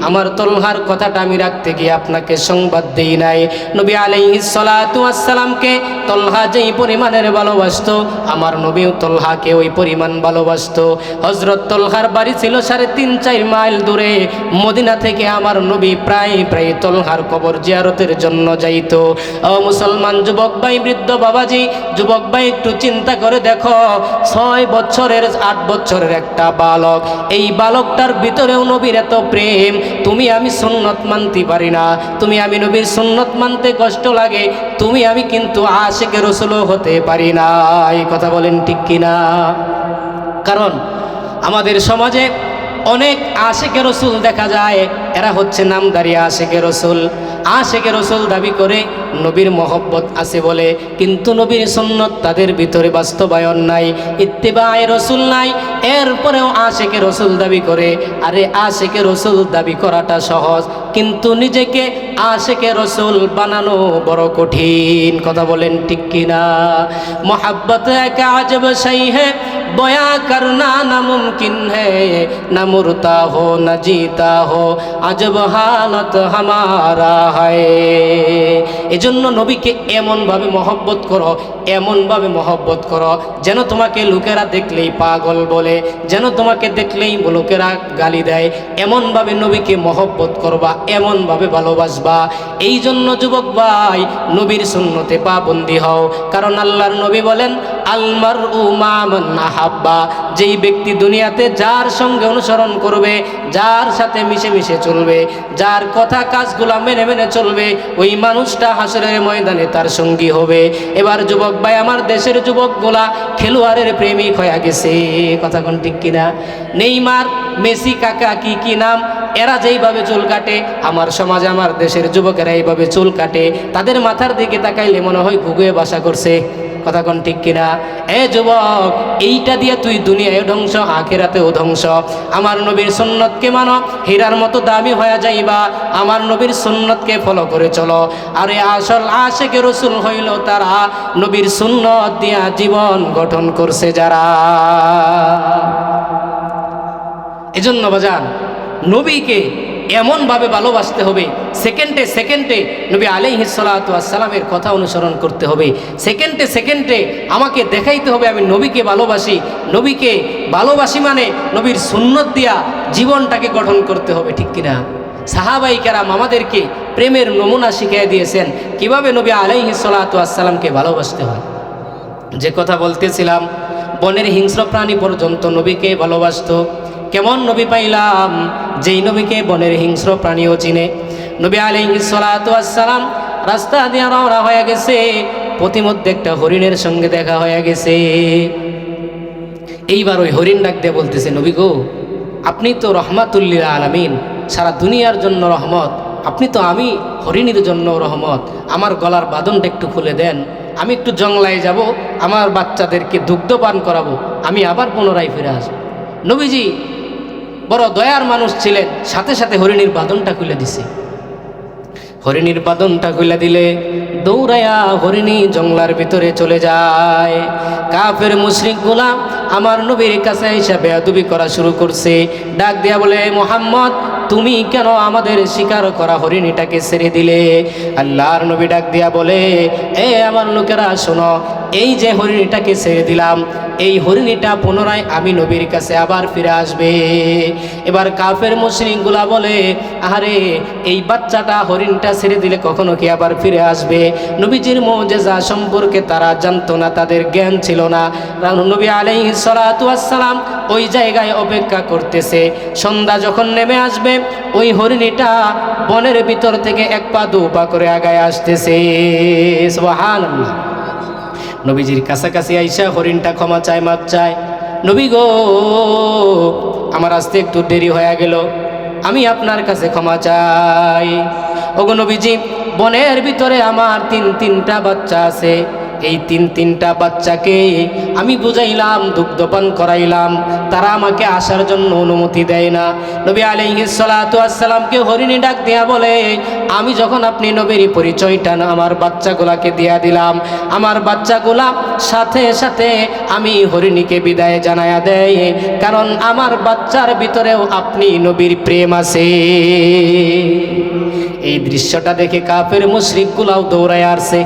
আমার তলহার কথাটা আমি রাখতে গিয়ে আপনাকে সংবাদ দেই নাই। নবী আলাইহিস সালাতু ওয়াস সালামকে তলহা যেই পরিমাণের ভালোবাসতো আমার নবীও তলহাকে ওই পরিমাণ ভালোবাসতো। হযরত তলহার বাড়ি ছিল 3.5-4 মাইল দূরে। মদিনা থেকে আমার নবী প্রায় তলহার কবর জিয়ারতের জন্য যাইতো। ও মুসলমান যুবক ভাই, বৃদ্ধ বাবাজি, যুবক ভাই একটু চিন্তা করে দেখো, 6 বছরের 8 বছরের একটা বালক, এই বালকটার ভিতরেও নবীর এত প্রেম। তুমি আমি সুন্নত মানতে পারি না, তুমি আমি নবীর সুন্নত মানতে কষ্ট লাগে, তুমি আমি কিন্তু আশিকে রাসূলও হতে পারি না। এই কথা বলেন ঠিক কিনা? কারণ আমাদের সমাজে অনেক আশিকে রাসূল দেখা যায়, এরা হচ্ছে নামধারী আশিকে রাসূল। আশিকে রাসূল দাবি করে নবীর মহব্বত আছে বলে, কিন্তু নবীর সুন্নত তাদের ভিতরে বাস্তবায়ন নাই, ইত্তেবায়ে রাসূল নাই, এরপরেও আশিকে রাসূল দাবি করে। আরে আশিকে রাসূল দাবি করাটা সহজ, কিন্তু নিজেকে আশিকে রাসূল বানানো বড় কঠিন। কথা বলেন ঠিক কিনা? মোহাব্বত এক আজব শাই হ্যায়, বয়া করনা নামুমকিন হ্যায়, না মুরতা হো না জিতা হো, আজব হালত হামারা হায়। এজন্য নবীকে এমনভাবে মহব্বত করো, এমনভাবে মহব্বত করো যেন তোমাকে লোকেরা দেখলেই পাগল বলে, যেন তোমাকে দেখলেই লোকেরা গালি দেয়। এমনভাবে নবীকে মহব্বত করবা, এমনভাবে ভালোবাসবা। এই জন্য যুবক ভাই, নবীর সুন্নতে পাবন্দি হও। কারণ আল্লাহর নবী বলেন, আলমার মা মান আহাব্বা, যেই ব্যক্তি দুনিয়াতে যার সঙ্গে অনুসরণ করবে, যার সাথে মিশে মিশে চলবে, যার কথা কাজগুলা মেনে মেনে চলবে, ওই মানুষটা হাসরের ময়দানে তার সঙ্গী হবে। এবার যুবক ভাই, আমার দেশের যুবকগুলা খেলোয়াড়ের প্রেমিক হয়ে গেছে। কথা কোন ঠিক কিনা? নেইমার, মেসি, কাকা, কি কি নাম, এরা যেইভাবে চুল কাটে, আমার সমাজে আমার দেশের যুবকেরা এইভাবে চুল কাটে, তাদের মাথার দিকে তাকাইলে মনে হয় ঘুঘুয়ে বাসা করছে। কথা কোন ঠিক কিনা? এ যুবক, এইটা দিয়ে তুই দুনিয়ায় ধ্বংস, আখিরাতেও ধ্বংস। আমার নবীর সুন্নতকে মানো, হীরার মতো দামি হয়ে যাইবা। আমার নবীর সুন্নতকে ফলো করে চলো। আর আসল আশিকে রাসূল হইল তারা, নবীর সুন্নত দিয়া জীবন গঠন করছে যারা। এজন্য বাজান, নবীকে এমনভাবে ভালোবাসতে হবে, সেকেন্ডে সেকেন্ডে নবী আলাইহিস সালাতু ওয়াস সালামের কথা অনুসরণ করতে হবে। সেকেন্ডে সেকেন্ডে আমাকে দেখাইতে হবে আমি নবীকে ভালোবাসি। নবীকে ভালোবাসি মানে নবীর সুন্নত দিয়া জীবনটাকে গঠন করতে হবে, ঠিক কিনা? সাহাবায়ে কেরাম আমাদেরকে প্রেমের নমুনা শিখিয়ে দিয়েছেন কিভাবে নবী আলাইহিস সালাতু ওয়াস সালামকে ভালোবাসতে হয়। যে কথা বলতেছিলাম, বনের হিংস্র প্রাণী পর্যন্ত নবীকে ভালোবাসত। কেমন নবী পাইলাম, যেই নবীকে বনের হিংস্র প্রাণীও চিনে। নবী আলাইহিস সালাতু ওয়াস সালাম রাস্তা দিয়ে রওনা হয়ে গেছে, পথিমধ্যে একটা হরিণের সঙ্গে দেখা হয়ে গেছে। এইবার ওই হরিণ ডাক দিয়ে বলতেছে, নবী গো, আপনি তো রহমাতুল লিল আলামিন, সারা দুনিয়ার জন্য রহমত, আপনি তো আমি হরিণীর জন্য রহমত। আমার গলার বাঁধনটা একটু খুলে দেন, আমি একটু জংলায় যাব, আমার বাচ্চাদেরকে দুগ্ধপান করাবো, আমি আবার পুনরায় ফিরে আসবো। নবীজি বড় দয়ার মানুষ ছিলেন, সাথে সাথে হরিণীর বাঁধনটা খুলে দিছে। হরিণীর বাঁধনটা খুলে দিলে দৌড়ায়া হরিণী জংলার ভিতরে চলে যায়। কাফের মুশরিকগুলা আমার নবীর কাছে এসে বেয়াদবি করা শুরু করছে। ডাক দিয়া বলে, মুহাম্মদ, তুমি কেন আমাদের শিকার করা হরিণীটাকে ছেড়ে দিলে? আল্লাহর নবী ডাক দিয়া বলে, এ আমার লোকেরা শোনো, এই যে হরিণীটাকে ছেড়ে দিলাম, এই হরিণীটা পুনরায় আমি নবীর কাছে আবার ফিরে আসবে। এবার কাফের মুশরিকগুলা বলে, আরে এই বাচ্চাটা হরিণটা ছেড়ে দিলে কখনো কি আবার ফিরে আসবে? নবীজির মুজিজা সম্পর্কে তারা জানতো না, তাদের জ্ঞান ছিল না। নবী আলাইহিস সালাতু ওয়াস সালাম ওই জায়গায় অপেক্ষা করতেছে। সন্ধ্যা যখন নেমে আসবে, ওই হরিণীটা বনের ভিতর থেকে এক পা দু পা করে আগায় আসতেছে। সুবহানাল্লাহ। নবীজির কাছাকাছি আইসা হরিণটা ক্ষমা চায়, মাপ চায়, নবী গো, আমার আসতে একটু দেরি হয়ে গেল, আমি আপনার কাছে ক্ষমা চাই। ওগো নবীজি, বনের ভিতরে আমার তিনটা বাচ্চা আছে, এই তিনটা বাচ্চাকে আমি বুঝাইলাম, দুগ্ধপান করাইলাম, তারা আমাকে আসার জন্য অনুমতি দেয় না। নবী আলাইহিস সালাতু ওয়াস সালামকে হরিণী ডাক দিয়া বলে, আমি যখন আপনি নবীর পরিচয়টা না আমার বাচ্চাগুলাকে দিয়া দিলাম, আমার বাচ্চাগুলা সাথে সাথে আমি হরিণীকে বিদায় জানায়া দেয়, কারণ আমার বাচ্চার ভিতরেও আপনি নবীর প্রেম আছে। এই দৃশ্যটা দেখে কাফের মুশরিকগুলাও দৌড়ায় আসছে।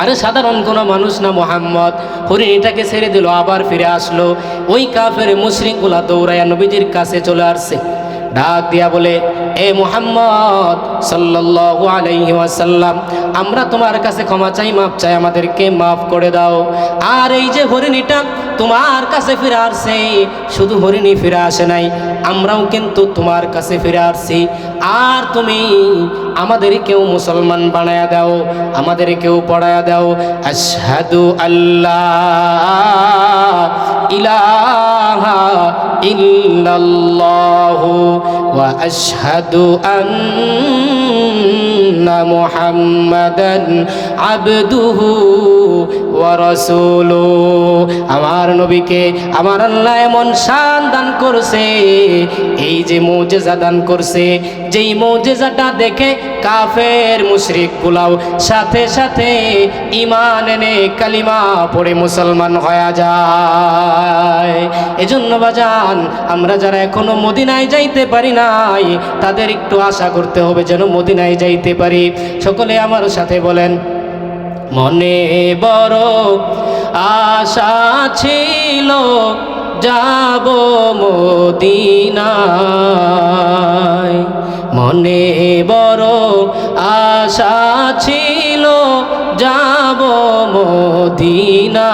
আরে সাধারণ কোনো মানুষ না মুহাম্মদ, হরিণীটাকে ছেড়ে দিল, আবার ফিরে আসলো। ওই কাফের মুশরিকগুলা দৌড়ায়া নবীজির কাছে চলে আসছে। ডাক দিয়া বলে, এ মুহাম্মদ সাল্লাল্লাহু আলাইহি ওয়াসাল্লাম, আমরা তোমার কাছে ক্ষমা চাই, মাপ চাই, আমাদেরকে মাফ করে দাও। আর এই যে হরিণীটা তোমার কাছে ফিরে আসছে, শুধু হরিণী ফিরে আসে নাই, আমরাও কিন্তু তোমার কাছে ফিরে আসছি। আর তুমি আমাদেরকেও মুসলমান বানায়া দাও, আমাদেরকেও পড়ায়া দাও আশহাদু আল্লাহ ইলাহা ইল্লাল্লাহু ওয়া আশহাদু আন্না মুহাম্মাদান আবদুহু ওয়া রাসূলুহু। আমার নবীকে আমার আল্লাহ এমন শান দান করছে, এই যে মুজিজা দান করছে, যেই মুজিজাটা দেখে কাফের মুশরিক গুলাও সাথে সাথে ঈমান এনে কালিমা পড়ে মুসলমান হয়ে যায়। এজন্য বাজান, আমরা যারা এখনো মদিনায় যাইতে পারি নাই, তাদের একটু আশা করতে হবে যেন মদিনায় যাইতে পারি। সকলে আমার সাথে বলেন, মনে বড় আশা ছিল যাব মদিনায়, মনে বড় আশা ছিল যাব মদিনায়।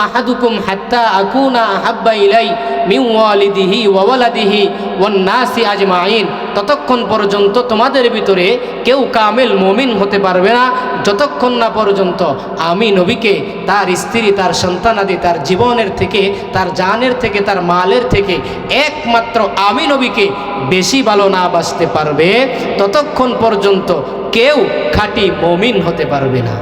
আহাদুকুম হাত্তা আকুনা আহাব্বা ইলাই মিন ওয়ালিদিহি ওয়া ওয়ালাদিহি ওয়ান নাসি আজমাইন। ততক্ষণ পর্যন্ত তোমাদের ভিতরে কেউ কামেল মুমিন হতে পারবে না যতক্ষণ না পর্যন্ত আমি নবীকে তার স্ত্রী, তার সন্তানাদি, তার জীবনের থেকে, তার জানের থেকে, তার মালের থেকে একমাত্র আমি নবীকে বেশি ভালো না বাসতে পারবে, ততক্ষণ পর্যন্ত কেউ খাঁটি মুমিন হতে পারবে না।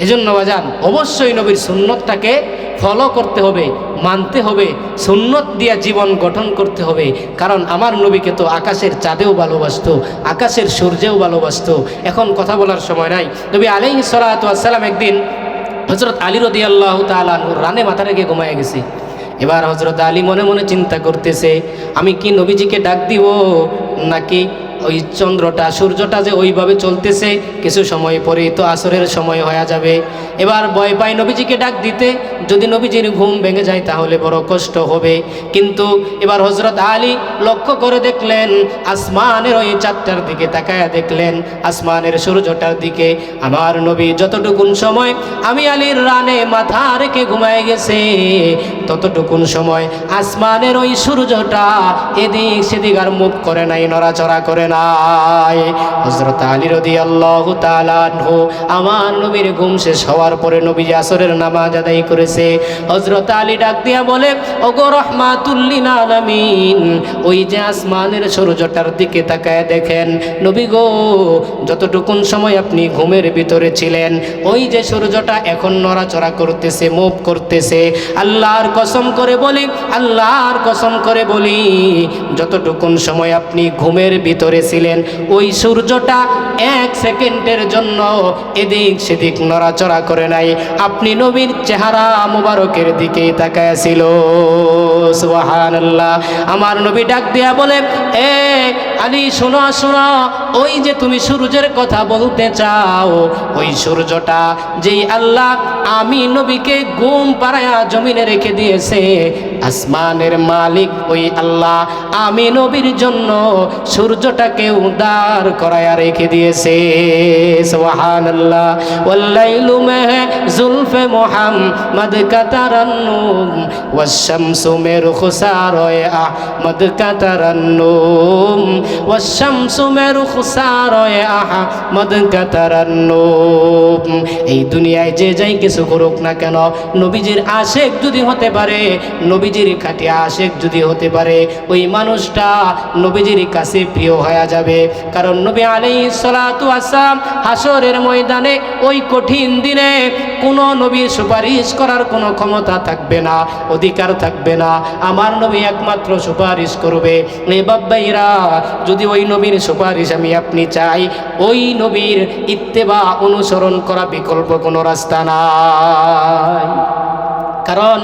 এজন্য বাজান, অবশ্যই নবীর সুন্নতটাকে ফলো করতে হবে, মানতে হবে, সুন্নত দিয়া জীবন গঠন করতে হবে। কারণ আমার নবীকে তো আকাশের চাঁদেও ভালোবাসতো, আকাশের সূর্যেও ভালোবাসতো। এখন কথা বলার সময় নাই। নবী আলাইহিস সালাতু ওয়াস সালাম একদিন হযরত আলী রাদিয়াল্লাহু তাআলা আনহুর রানে মাথা রেখে ঘুমায় গেছে। এবার হযরত আলী মনে মনে চিন্তা করতেছে, আমি কি নবীজিকে ডাক দিব, নাকি ওই চন্দ্রটা, সূর্যটা যে ওইভাবে চলতেছে, কিছু সময় পরেই তো আসরের সময় হয়ে যাবে। এবার ভয় পাই নবীজিকে ডাক দিতে, যদি নবীজির ঘুম ভেঙে যায় তাহলে বড় কষ্ট হবে। কিন্তু এবার হযরত আলী লক্ষ্য করে দেখলেন, আসমানের ওই চাঁদটার দিকে তাকায়া দেখলেন, আসমানের সূর্যটার দিকে। আমার নবী যতটুকুন সময় আমি আলীর রানে মাথা রেখে ঘুমায় গেছে, ততটুকুন সময় আসমানের ওই সূর্যটা এদিক সেদিক আর মুখ করে নাই, নড়াচড়া করে নাই। হযরত আলী রাদিয়াল্লাহু তাআলা আনহু আমার নবীর ঘুম শেষ হওয়ার পরে নবী আসরের নামাজ আদায় করেছে। হযরত আলী ডাক দিয়া বলে, ওগো রাহমাতুল লিল আলামিন, ওই যে আসমানের সূর্যটার দিকে তাকায় দেখেন নবী গো, যতটুকুন সময় আপনি ঘুমের ভিতরে ছিলেন, ওই যে সূর্যটা এখন নড়াচড়া করতেছে, মুভ করতেছে। আল্লাহর কসম করে বলি, আল্লাহর কসম করে বলি, যতটুকুন সময় আপনি ঘুমের ভিতরে ছিলেন, ওই সূর্যটা এক সেকেন্ডের জন্য এদিক সেদিক নড়াচড়া করে নাই, আপনি নবীর চেহারা মুবারকের দিকেই তাকায় ছিল। সুবহানাল্লাহ। আমার নবী ডাক দিয়া বলে, এ আলী শোনো শোনো, ওই যে তুমি সূর্যের কথা বলতে চাও, ওই সূর্যটা যেই আল্লাহ আমি নবীকে ঘুম পাড়ায়া জমিনে রেখে দিয়েছে, আসমানের মালিক ওই আল্লাহ আমি নবীর জন্য সূর্যটাকে উদার করায়া রেখে দিয়েছে। সুবহানাল্লাহ। ওয়াল্লাইলু মাহ জুলফে মুহাম্মদ কাতারান্নুম ওয়াশ-শামসু মিরখুসারে আহমদ কাতারান্নুম ওয়াশ-শামসু মিরখুসারে আহমদ কাতারান্নুম। এই দুনিয়ায় যে যাই কিছু করুক না কেন, নবীজির আশিক যদি হতে পারে, নবীজির খাঁটি আশিক যদি হতে পারে, ওই মানুষটা নবীজির কাছে প্রিয় হয়ে যাবে। কারণ নবী আলাইহিস সালাতু ওয়াস সালাম হাসরের ময়দানে ওই কঠিন দিনে কোনো নবীর সুপারিশ করার কোনো ক্ষমতা থাকবে না, অধিকার থাকবে না। আমার নবী একমাত্র সুপারিশ করবে। এ বাব্বাইরা, যদি ওই নবীর সুপারিশ আমি আপনি চাই, ওই নবীর ইত্তেবা অনুসরণ করা বিকল্প কোনো রাস্তা নাই। কারণ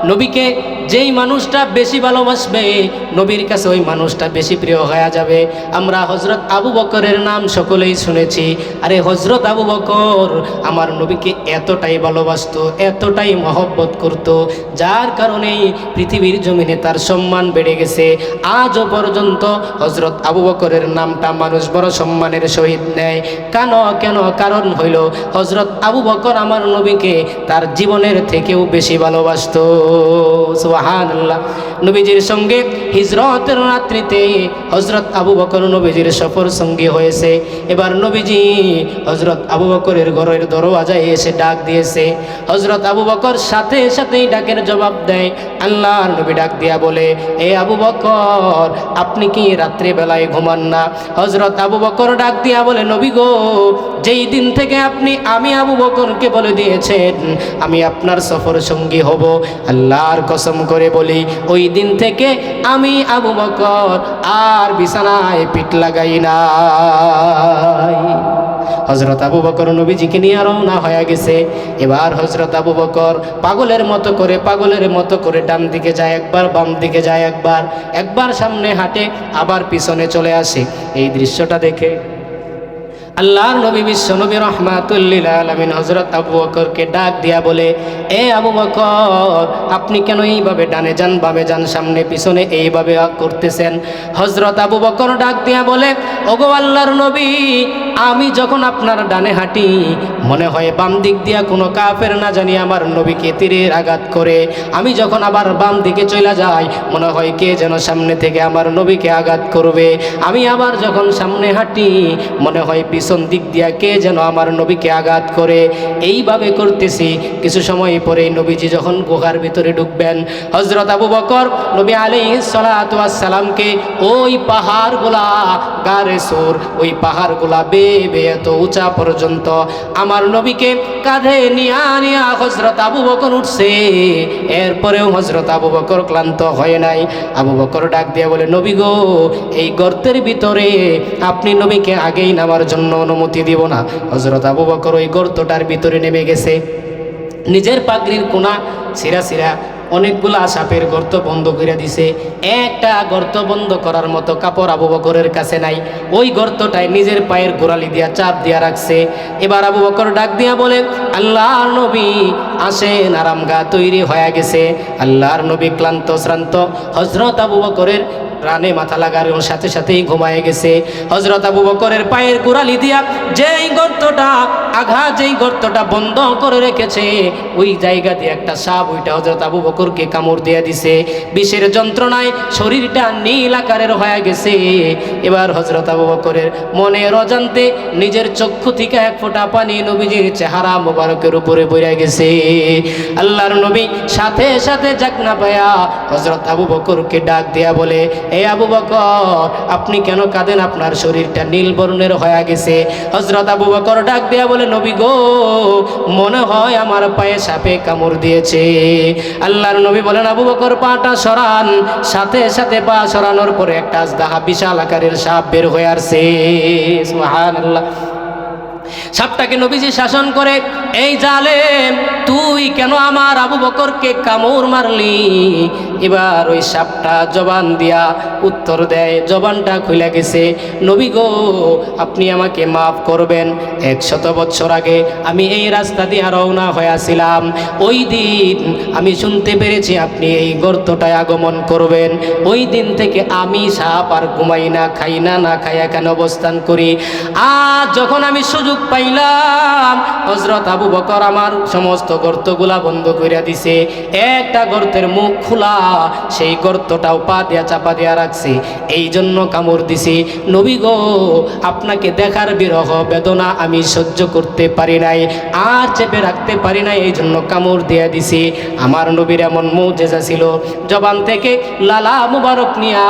নবীকে যেই মানুষটা বেশি ভালোবাসবে নবীর কাছে ওই মানুষটা বেশি প্রিয় হয়ে যাবে। আমরা হযরত আবু বকরের নাম সকলেই শুনেছি। আরে হযরত আবু বকর আমার নবীকে এতটাই ভালোবাসতো, এতটাই মহব্বত করত, যার কারণেই পৃথিবীর জমিনে তার সম্মান বেড়ে গেছে। আজও পর্যন্ত হযরত আবু বকরের নামটা মানুষ বড় সম্মানের সহিত নেয়। কেন? কারণ হইল হযরত আবু বকর আমার নবীকে তার জীবনের থেকেও বেশি ভালোবাসতো। সুবহানাল্লাহ। নবীজির সঙ্গে হিজরতের রাত্রিতে হযরত আবু বকর নবীজির সফর সঙ্গী হয়েছে। এবার নবীজি হযরত আবু বকরের ঘরের দরওয়াজায় এসে ডাক দিয়েছে। হযরত আবু বকর সাথে সাথেই ডাকের জবাব দেয়। আল্লাহর নবী ডাক দিয়া বলে, এ আবু বকর, আপনি কি রাত্রে বেলায় ঘুমান না? হযরত আবু বকর ডাক দিয়া বলে, নবী গো, যেই দিন থেকে আপনি আমি আবু বকরকে বলে দিয়েছেন আমি আপনার সফর সঙ্গী হব, আল্লাহর কসম করে বলি ওই দিন থেকে আমি আবু বকর আর বিছানায় পিঠ লাগাই নাই। হযরত আবু বকর নবীজিকে নিয়ে রওনা হয়ে গেছে। এবার হযরত আবু বকর পাগলের মতো করে ডান দিকে যায় একবার, বাম দিকে যায় একবার সামনে হাঁটে, আবার পিছনে চলে আসে। এই দৃশ্যটা দেখে আল্লাহর নবী বিশ্ব নবী রাহমাতুল লিল আলামিন হযরত আবু বকরকে ডাক দিয়া বলে, এ আবু বকর, আপনি কেন এইভাবে ডানে যান বামে যান সামনে পিছনে এইভাবে করতেছেন? হযরত আবু বকর ডাক দিয়া বলে, ওগো আল্লাহর নবী, আমি যখন আপনার ডানে হাঁটি মনে হয় বাম দিক দিয়া কোনো কাফের না জানি আমার নবীকে তীরের আঘাত করে। আমি যখন আবার বাম দিকে চলে যাই মনে হয় কে যেন সামনে থেকে আমার নবীকে আঘাত করবে। আমি আবার যখন সামনে হাঁটি মনে হয় পিছন দিক দিয়া কে যেন আমার নবীকে আঘাত করে। এইভাবে করতেছি। কিছু সময় পরে নবীজি যখন গুহার ভিতরে ঢুকবেন, হযরত আবু বকর নবী আলাইহিস সালাতু ওয়াস সালামকে ওই পাহাড়গুলা গারে সুর, ওই পাহাড়গুলা বেয়ে এত উঁচা পর্যন্ত আমার নবীকে কাঁধে নিয়া হযরত আবু বকর উঠছে। এরপরেও হযরত আবু বকর ক্লান্ত হয় নাই। আবু বকর ডাক দিয়ে বলে, নবী গো, এই গর্তের ভিতরে আপনি নবীকে আগেই নামার জন্য অনুমতি দিব না। হযরত আবু বকর ওই গর্তটার ভিতরে নেমে গেছে। নিজের পাগড়ির কোনা ছিঁড়া অনেকগুলা সাপের গর্ত বন্ধ করে দিছে। একটা গর্ত বন্ধ করার মতো কাপড় আবু বকরের কাছে নাই। ওই গর্তটায় নিজের পায়ের গোড়ালি দিয়া চাপ দিয়া রাখছে। এবার আবু বকর ডাক দিয়া বলে, আল্লাহর নবী আসেন, আরামগা তৈরি হয়ে গেছে। আল্লাহর নবী ক্লান্ত শ্রান্ত হযরত আবু বকরের রানে মাথা লাগার সাথে সাথেই ঘুমায় গেছে। হযরত আবু বকরের পায়ের গোড়ালি দিয়া যেই গর্তটা বন্ধ করে রেখেছে ওই জায়গা দিয়ে একটা সাপ ওইটা হযরত আবু বকরকে কামড় দিয়ে দিছে। বিষের যন্ত্রণায় শরীরটা নীল আকারের হয়ে গেছে। এবার হযরত আবু বকরের মনের অজান্তে নিজের চক্ষু থেকে এক ফোঁটা পানি নবীজির চেহারা মোবারকের উপরে পড়ে গেছে। আল্লাহর নবী সাথে সাথে জাগনা পায়া হযরত আবু বকরকে ডাক দিয়া বলে, এ আবু বকর, আপনি কেন কাঁদেন? আপনার শরীরটা নীল বর্ণের হয়ে গেছে। হযরত আবু বকর ডাক দিয়া বলে, নবী গো, মনে হয় আমার পায়ে সাপে কামড় দিয়েছে। আল্লাহর নবী বলেন, আবু বকর পাটা সরান। সাথে সাথে পা সরানোর পরে একটা আজদাহা বিশাল আকারের সাপ বের হয়ে আসছে। সুবহানাল্লাহ। সাপটাকে নবীজি শাসন করে, এই জালেম, তুই কেন আমার আবু বকরকে কামড় মারলি? এবার ওই সাপটা জবান দিয়া উত্তর দেয়, জবানটা খুলে গেছে, নবী গো, আপনি আমাকে মাফ করবেন। 100 বছর আগে আমি এই রাস্তা দিয়ে রওনা হয়েছিলাম। ওই দিন আমি শুনতে পেরেছি আপনি এই গর্তটায় আগমন করবেন। ওই দিন থেকে আমি সাপ আর ঘুমাই না, খাই না, না খাই এখানে অবস্থান করি। আজ যখন আমি সুযোগ পাইলাম হযরত আবু বকর আমার সমস্ত গর্তগুলা বন্ধ করে দিছে। একটা গর্তের মুখ খোলা, সেই গর্তটাও পা দিয়া চাপা দিয়া রাখছে, এই জন্য কামড় দিছি। নবী গো, আপনাকে দেখার বিরহ বেদনা আমি সহ্য করতে পারি নাই, আর চেপে রাখতে পারি নাই, এই জন্য কামড় দিয়া দিছি। আমার নবীর এমন মুজিজা ছিল, জবান থেকে লালা মুবারক নিয়া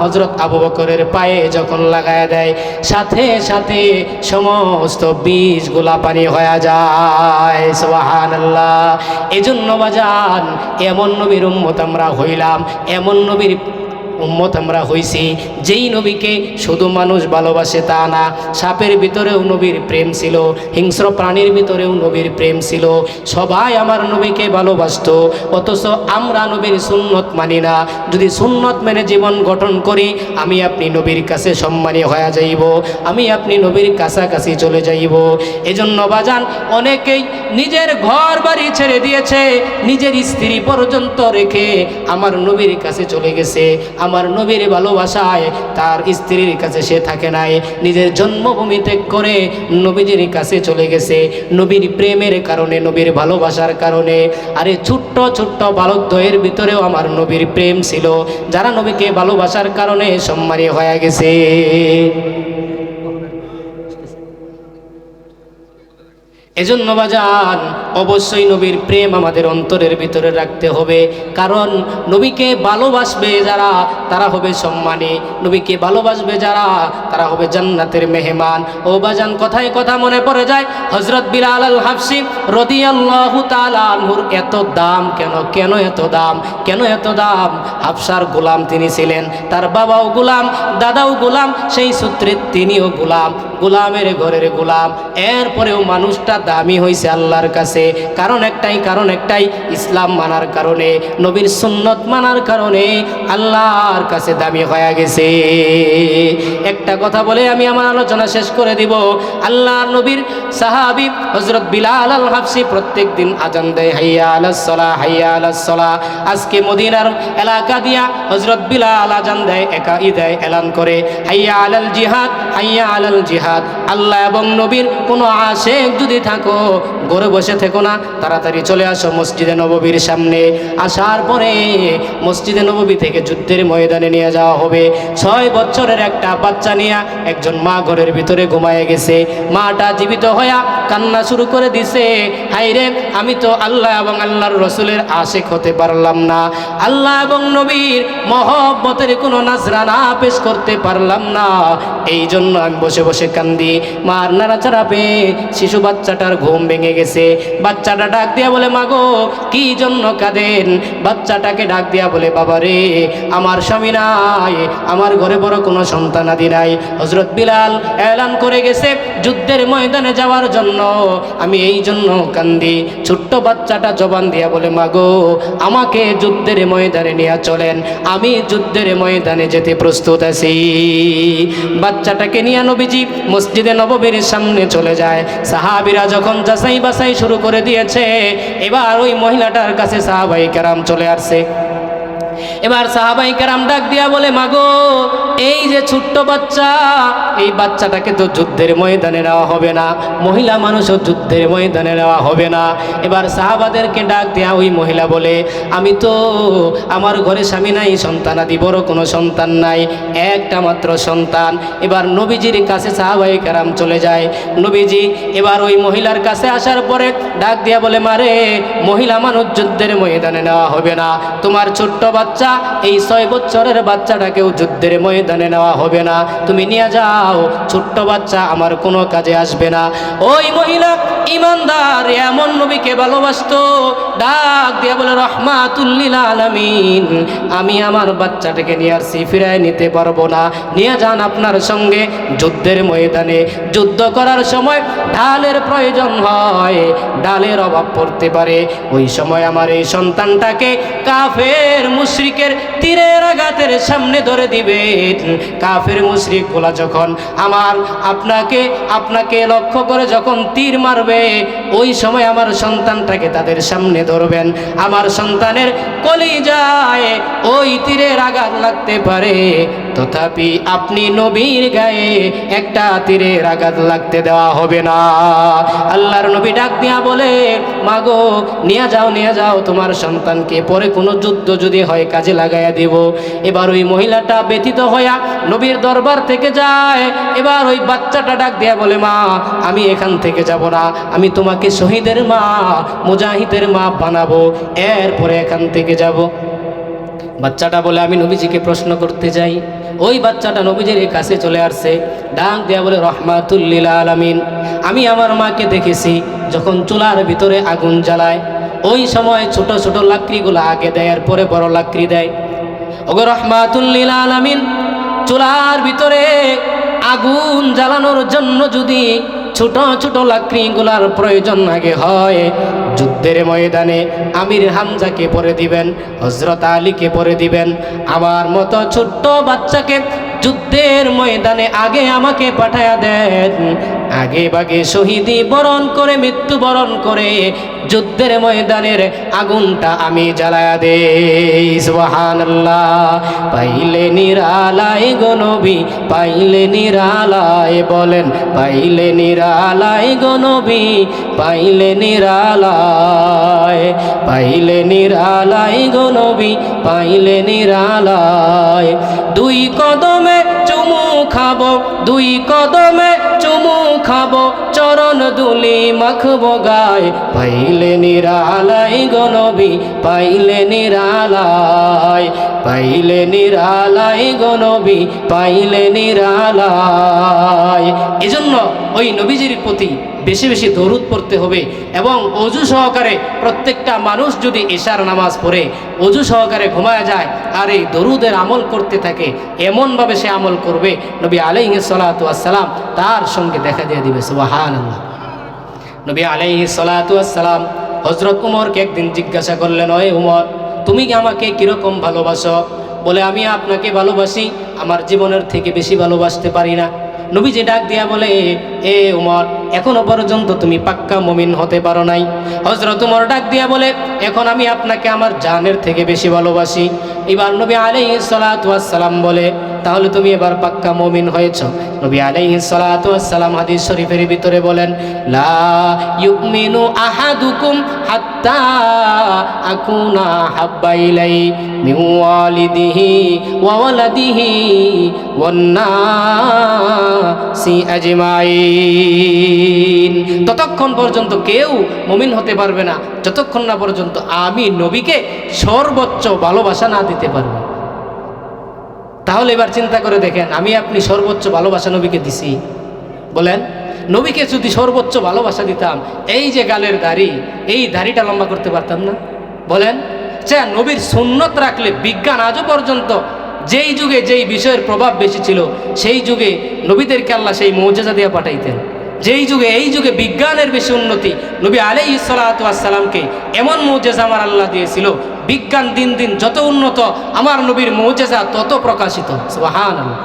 হযরত আবু বকরের পায়ে যখন লাগায়া দেয় সাথে সাথে সমস্ত বীজগুলা পানি হয়ে যায়। সুবহানাল্লাহ। এজন্য বাজান, এমন নবীর উম্মত আমরা হইলাম, এমন নবীর উম্মত আমরা হইছি যেই নবীকে শুধু মানুষ ভালোবাসে তা না, সাপের ভিতরেও নবীর প্রেম ছিল, হিংস্র প্রাণীর ভিতরেও নবীর প্রেম ছিল। সবাই আমার নবীকে ভালোবাসতো, অথচ আমরা নবীর সুন্নত মানি না। যদি সুন্নত মেনে জীবন গঠন করি, আমি আপনি নবীর কাছে সম্মানী হয়ে যাইব, আমি আপনি নবীর কাছাকাছি চলে যাইব। এজন্য বাজান অনেকেই নিজের ঘর বাড়ি ছেড়ে দিয়েছে, নিজের স্ত্রী পর্যন্ত রেখে আমার নবীর কাছে চলে গেছে। আমার নবীর ভালোবাসায় তার স্ত্রীর কাছে সে থাকে নাই, নিজের জন্মভূমি ত্যাগ করে নবীজির কাছে চলে গেছে। নবীর প্রেমের কারণে, নবীর ভালোবাসার কারণে। আরে ছোট্ট ছোট্ট বালকদ্বয়ের ভিতরেও আমার নবীর প্রেম ছিল, যারা নবীকে ভালোবাসার কারণে সম্মানী হয়ে গেছে। এজন্য বাজান অবশ্যই নবীর প্রেম আমাদের অন্তরের ভিতরে রাখতে হবে, কারণ নবীকে ভালোবাসবে যারা তারা হবে সম্মানী, নবীকে ভালোবাসবে যারা তারা হবে জান্নাতের মেহমান। ও বাজান কথায় কথা মনে পড়ে যায় হযরত বিলাল আল হাবশী রাদিয়াল্লাহু তাআলা আনহুর এত দাম কেন? কেন এত দাম? কেন এত দাম? হাবশার গোলাম তিনি ছিলেন, তার বাবাও গোলাম, দাদাও গোলাম, সেই সূত্রে তিনিও গোলাম, গোলামের ঘরের গোলাম। এরপরেও মানুষটা দামি হয়েছে আল্লাহর কাছে, কারণ একটাই ইসলাম মানার কারণে, নবীর সুন্নত মানার কারণে আল্লাহর কাছে দামি হয়ে গেছে। একটা কথা বলে আমি আমার আলোচনা শেষ করে দিব। আল্লাহর নবীর সাহাবী হযরত বিলাল আল হাবশী প্রত্যেক দিন আজান দেয়, হাইয়া আলাস সালাহ, হাইয়া আলাস সালাহ। আজকে মদিনার এলাকা দিয়া হযরত বিলাল আজান দেয়, দেয় এলান করে, হাইয়া আলাল জিহাদ, হাইয়া আলাল জিহাদ। আল্লাহ এবং নবীর কোনো আশেক যদি থাকো, ঘরে বসে থেকো না, তাড়াতাড়ি চলে আসো মসজিদে নববীর সামনে। আসার পরে মসজিদে নববী থেকে যুদ্ধের ময়দানে নিয়ে যাওয়া হবে। 6 বছরের একটা বাচ্চা নিয়ে একজন মা ঘরের ভিতরে ঘুমায় গেছে। মাটা জীবিত হইয়া কান্না শুরু করে দিছে, হায়রে আমি তো আল্লাহ এবং আল্লাহর রসুলের আশেক হতে পারলাম না, আল্লাহ এবং নবীর মহব্বতের কোনো নাজরানা পেশ করতে পারলাম না, এই জন্য আমি বসে বসে কান্দি। মার নাড়াচাড়া পেয়ে শিশু বাচ্চাটার ঘুম ভেঙে গেছে। বাচ্চাটা ডাক দিয়া বলে, মাগো কি জন্য কাঁদেন? বাচ্চাটাকে ডাক দিয়া বলে, বাবা রে, আমার স্বামী নাই, আমার ঘরে বড় কোনো সন্তানাদি নাই। হযরত বিলাল এলান করে গেছে যুদ্ধের ময়দানে যাওয়ার জন্য, আমি এই জন্য কান্দি। ছোট্ট বাচ্চাটা জবান দিয়া বলে, মাগো আমাকে যুদ্ধের ময়দানে নিয়ে চলেন, আমি যুদ্ধের ময়দানে যেতে প্রস্তুত আছি। বাচ্চাটাকে নিয়ে নবীজি মসজিদে নববীর সামনে চলে যায়। সাহাবীরা যখন যাচাই বাছাই শুরু করে দিয়েছে, এবার ওই মহিলাটার কাছে সাহাবায়ে কেরাম চলে আসছে। এবার সাহাবায়ে কেরাম ডাক দিয়া বলে, মাগো এই যে ছোট্ট বাচ্চা, এই বাচ্চাটাকে তো যুদ্ধের ময়দানে নেওয়া হবে না, মহিলা মানুষও যুদ্ধের ময়দানে নেওয়া হবে না। এবার সাহাবাদেরকে ডাক দিয়া ওই মহিলা বলে, আমি তো আমার ঘরে স্বামী নাই, সন্তানাদি বড় কোনো সন্তান নাই, একটা মাত্র সন্তান। এবার নবীজির কাছে সাহাবায়ে কেরাম চলে যায়। নবীজি এবার ওই মহিলার কাছে আসার পরে ডাক দিয়া বলে, মারে মহিলা মানুষ যুদ্ধের ময়দানে নেওয়া হবে না, তোমার ছোট্ট বাচ্চা এই 6 বছরের বাচ্চাটাকেও যুদ্ধের ময়দানে নেওয়া হবে না, তুমি নিয়ে যাও, ছোট্ট বাচ্চা আমার কোনো কাজে আসবে না। ওই মহিলা ইমানদার, এমন নবীকে ভালোবাসতো, ডাক দিয়া বলে, রহমাতুল লিল আলামিন, আমি আমার বাচ্চাটাকে নিয়ে আসছি, ফিরায় নিতে পারবো না, নিয়ে যান আপনার সঙ্গে যুদ্ধের ময়দানে। যুদ্ধ করার সময় ঢালের প্রয়োজন হয়, ডালের অভাব পড়তে পারে, ওই সময় আমার এই সন্তানটাকে কাফের মুশরিকের তীরের আঘাতের সামনে ধরে দিবে। কাফের মুশরিকগুলা যখন আপনাকে লক্ষ্য করে যখন তীর মারবে, ওই সময় আমার সন্তানটাকে তাদের সামনে ধরবেন। আমার সন্তানের কলিজায় ওই তীরের আঘাত লাগতে পারে, তথাপি আপনি নবীর গায়ে একটা তীরের আঘাত লাগতে দেওয়া হবে না। আল্লাহর নবী ডাক দিয়া বলে, মাগো নিয়ে যাও তোমার সন্তানকে, পরে কোনো যুদ্ধ যদি হয় কাজে লাগাইয়া দেব। এবার ওই মহিলাটা ব্যথিত হইয়া নবীর দরবার থেকে যায়। এবার ওই বাচ্চাটা ডাক দিয়া বলে, মা আমি এখান থেকে যাব না, আমি তোমাকে শহীদের মা, মুজাহিদের মা বানাবো, এরপরে এখান থেকে যাব। বাচ্চাটা বলে, আমি নবীজিকে প্রশ্ন করতে যাই। ওই বাচ্চাটা নবীজির কাছে চলে আসছে, ডাক দিয়া বলে, রহমাতুল লিল আলামিন, আমি আমার মাকে দেখেছি যখন চুলার ভিতরে আগুন জ্বালায়, ওই সময় ছোট ছোট লাকড়িগুলো আগে দেয়, এরপরে বড় লাকড়ি দেয়। ওগো রাহমাতুল লিল আলামিন, চুলার ভিতরে আগুন জ্বালানোর জন্য যদি ছোট ছোট লাকড়িগুলার প্রয়োজন আগে হয়, যুদ্ধের ময়দানে আমির হামজাকে পরে দিবেন, হযরত আলীকে পরে দিবেন, আমার মতো ছোট্ট বাচ্চাকে যুদ্ধের ময়দানে আগে আমাকে পাঠায়া দেন। আগে বাগে শহীদি বরণ করে, মৃত্যু বরণ করে যুদ্ধের ময়দানের আগুনটা আমি জ্বালায়া দেই। সুবহানাল্লাহ। পাইলে নিরালায় গো নবী, পাইলে নিরালায়, বলেন পাইলে নিরালায় গো নবী, পাইলে নিরালায়, পাইলে নিরালায় গো নবী, পাইলে নিরালায়। দুই কদমে চুমু খাবো, দুই কদমে চুমু খাবো, চরণ দুলি মাখবো গায়, পাইলে নিরালায় গো নবী, পাইলে নিরালায়, পাইলে নিরালায় গো নবী, পাইলে নিরালায়। এজন্য ওই নবীজির প্রতি বেশি বেশি দরুদ পড়তে হবে এবং অজু সহকারে প্রত্যেকটা মানুষ যদি ইশার নামাজ পড়ে অজু সহকারে ঘুমায় যায় আর এই দরুদের আমল করতে থাকে, এমনভাবে সে আমল করবে নবী আলাইহিস সালাতু ওয়াস সালাম তার সঙ্গে দেখা দিয়ে দিবে। সুবহানাল্লাহ। নবী আলাইহিস সালাতু ওয়াস সালাম হযরত উমরকে একদিন জিজ্ঞাসা করলেন, ওই উমর, তুমি কি আমাকে কিরকম ভালোবাসো? বলে, আমি আপনাকে ভালোবাসি, আমার জীবনের থেকে বেশি ভালোবাসতে পারি না। নবীজি ডাক দিয়া বলে, এ উমর, এখনো পর্যন্ত তুমি পাক্কা মুমিন হতে পারো নাই। হযরত উমর ডাক দিয়া বলে, এখন আমি আপনাকে আমার জানের থেকে বেশি ভালোবাসি। এবার নবী আলাইহিস সালাতু ওয়াস সালাম বলে, তাহলে তুমি এবার পাক্কা মুমিন হয়েছ। নবী আলাইহিস সালাতু ওয়াস সালাম হাদিস শরীফের ভিতরে বলেন, লা ইউমিনু আহাদুকুম হাত্তা আকুনা হাব্বা ইলাই মিন ওয়ালিদিহি ওয়া ওয়ালাদিহি ওয়ান নাসি আজমাইন। ততক্ষণ পর্যন্ত কেউ মুমিন হতে পারবে না যতক্ষণ না পর্যন্ত আমি নবীকে সর্বোচ্চ ভালোবাসা না দিতে পারবো। তাহলে এবার চিন্তা করে দেখেন, আমি আপনি সর্বোচ্চ ভালোবাসা নবীকে দিছি? বলেন, নবীকে যদি সর্বোচ্চ ভালোবাসা দিতাম, এই যে গালের দাড়ি, এই দাড়িটা লম্বা করতে পারতাম না? বলেন, নবীর সুন্নত রাখলে বিজ্ঞান আজও পর্যন্ত যেই যুগে যেই বিষয়ের প্রভাব বেশি ছিল সেই যুগে নবীদেরকে আল্লাহ সেই মুজিজা দিয়ে পাঠাইতেন। যেই যুগে এই যুগে বিজ্ঞানের বেশি উন্নতি, নবী আলাইহিস সালাতু ওয়াস সালামকে এমন মুজিজা আমার আল্লাহ দিয়েছিল, বিজ্ঞান দিন দিন যত উন্নত আমার নবীর মুজিজা তত প্রকাশিত। সুবহানাল্লাহ।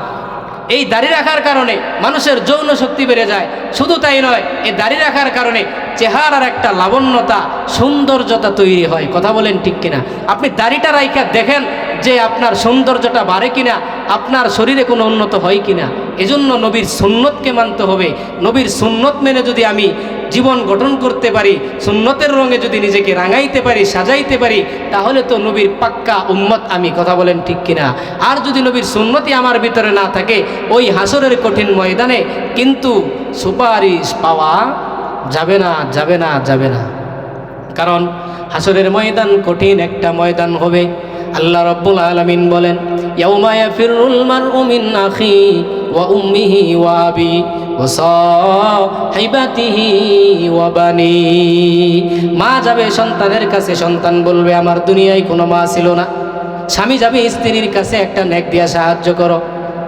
এই দাড়ি রাখার কারণে মানুষের যৌন শক্তি বেড়ে যায়। শুধু তাই নয়, এই দাড়ি রাখার কারণে চেহারার একটা লাবণ্যতা, সৌন্দর্যতা তৈরি হয়। কথা বলেন ঠিক কিনা? আপনি দাড়িটা রাইখা দেখেন যে আপনার সৌন্দর্যটা বাড়ে কিনা, আপনার শরীরে কোনো উন্নত হয় কিনা। এজন্য নবীর সুন্নতকে মানতে হবে। নবীর সুন্নত মেনে যদি আমি জীবন গঠন করতে পারি, সুন্নতের রঙে যদি নিজেকে রাঙাইতে পারি, সাজাইতে পারি, তাহলে তো নবীর পাক্কা উম্মত আমি। কথা বলেন ঠিক কিনা? আর যদি নবীর সুন্নতই আমার ভিতরে না থাকে, ওই হাসরের কঠিন ময়দানে কিন্তু সুপারিশ পাওয়া যাবে না, যাবে না, যাবে না। কারণ হাসরের ময়দান কঠিন একটা ময়দান হবে। আল্লাহ রাব্বুল আলামিন বলেন, ইয়াউমা ইয়াফিরুল মারউ মিন আখি ওয়া উম্মিহি ওয়া আবি ওয়া সাহিবাতিহি ওয়া বানি। মা যাবে সন্তানের কাছে, সন্তান বলবে আমার দুনিয়ায় কোনো মা ছিল না। স্বামী যাবে স্ত্রীর কাছে, একটা নেক দিয়া সাহায্য করো।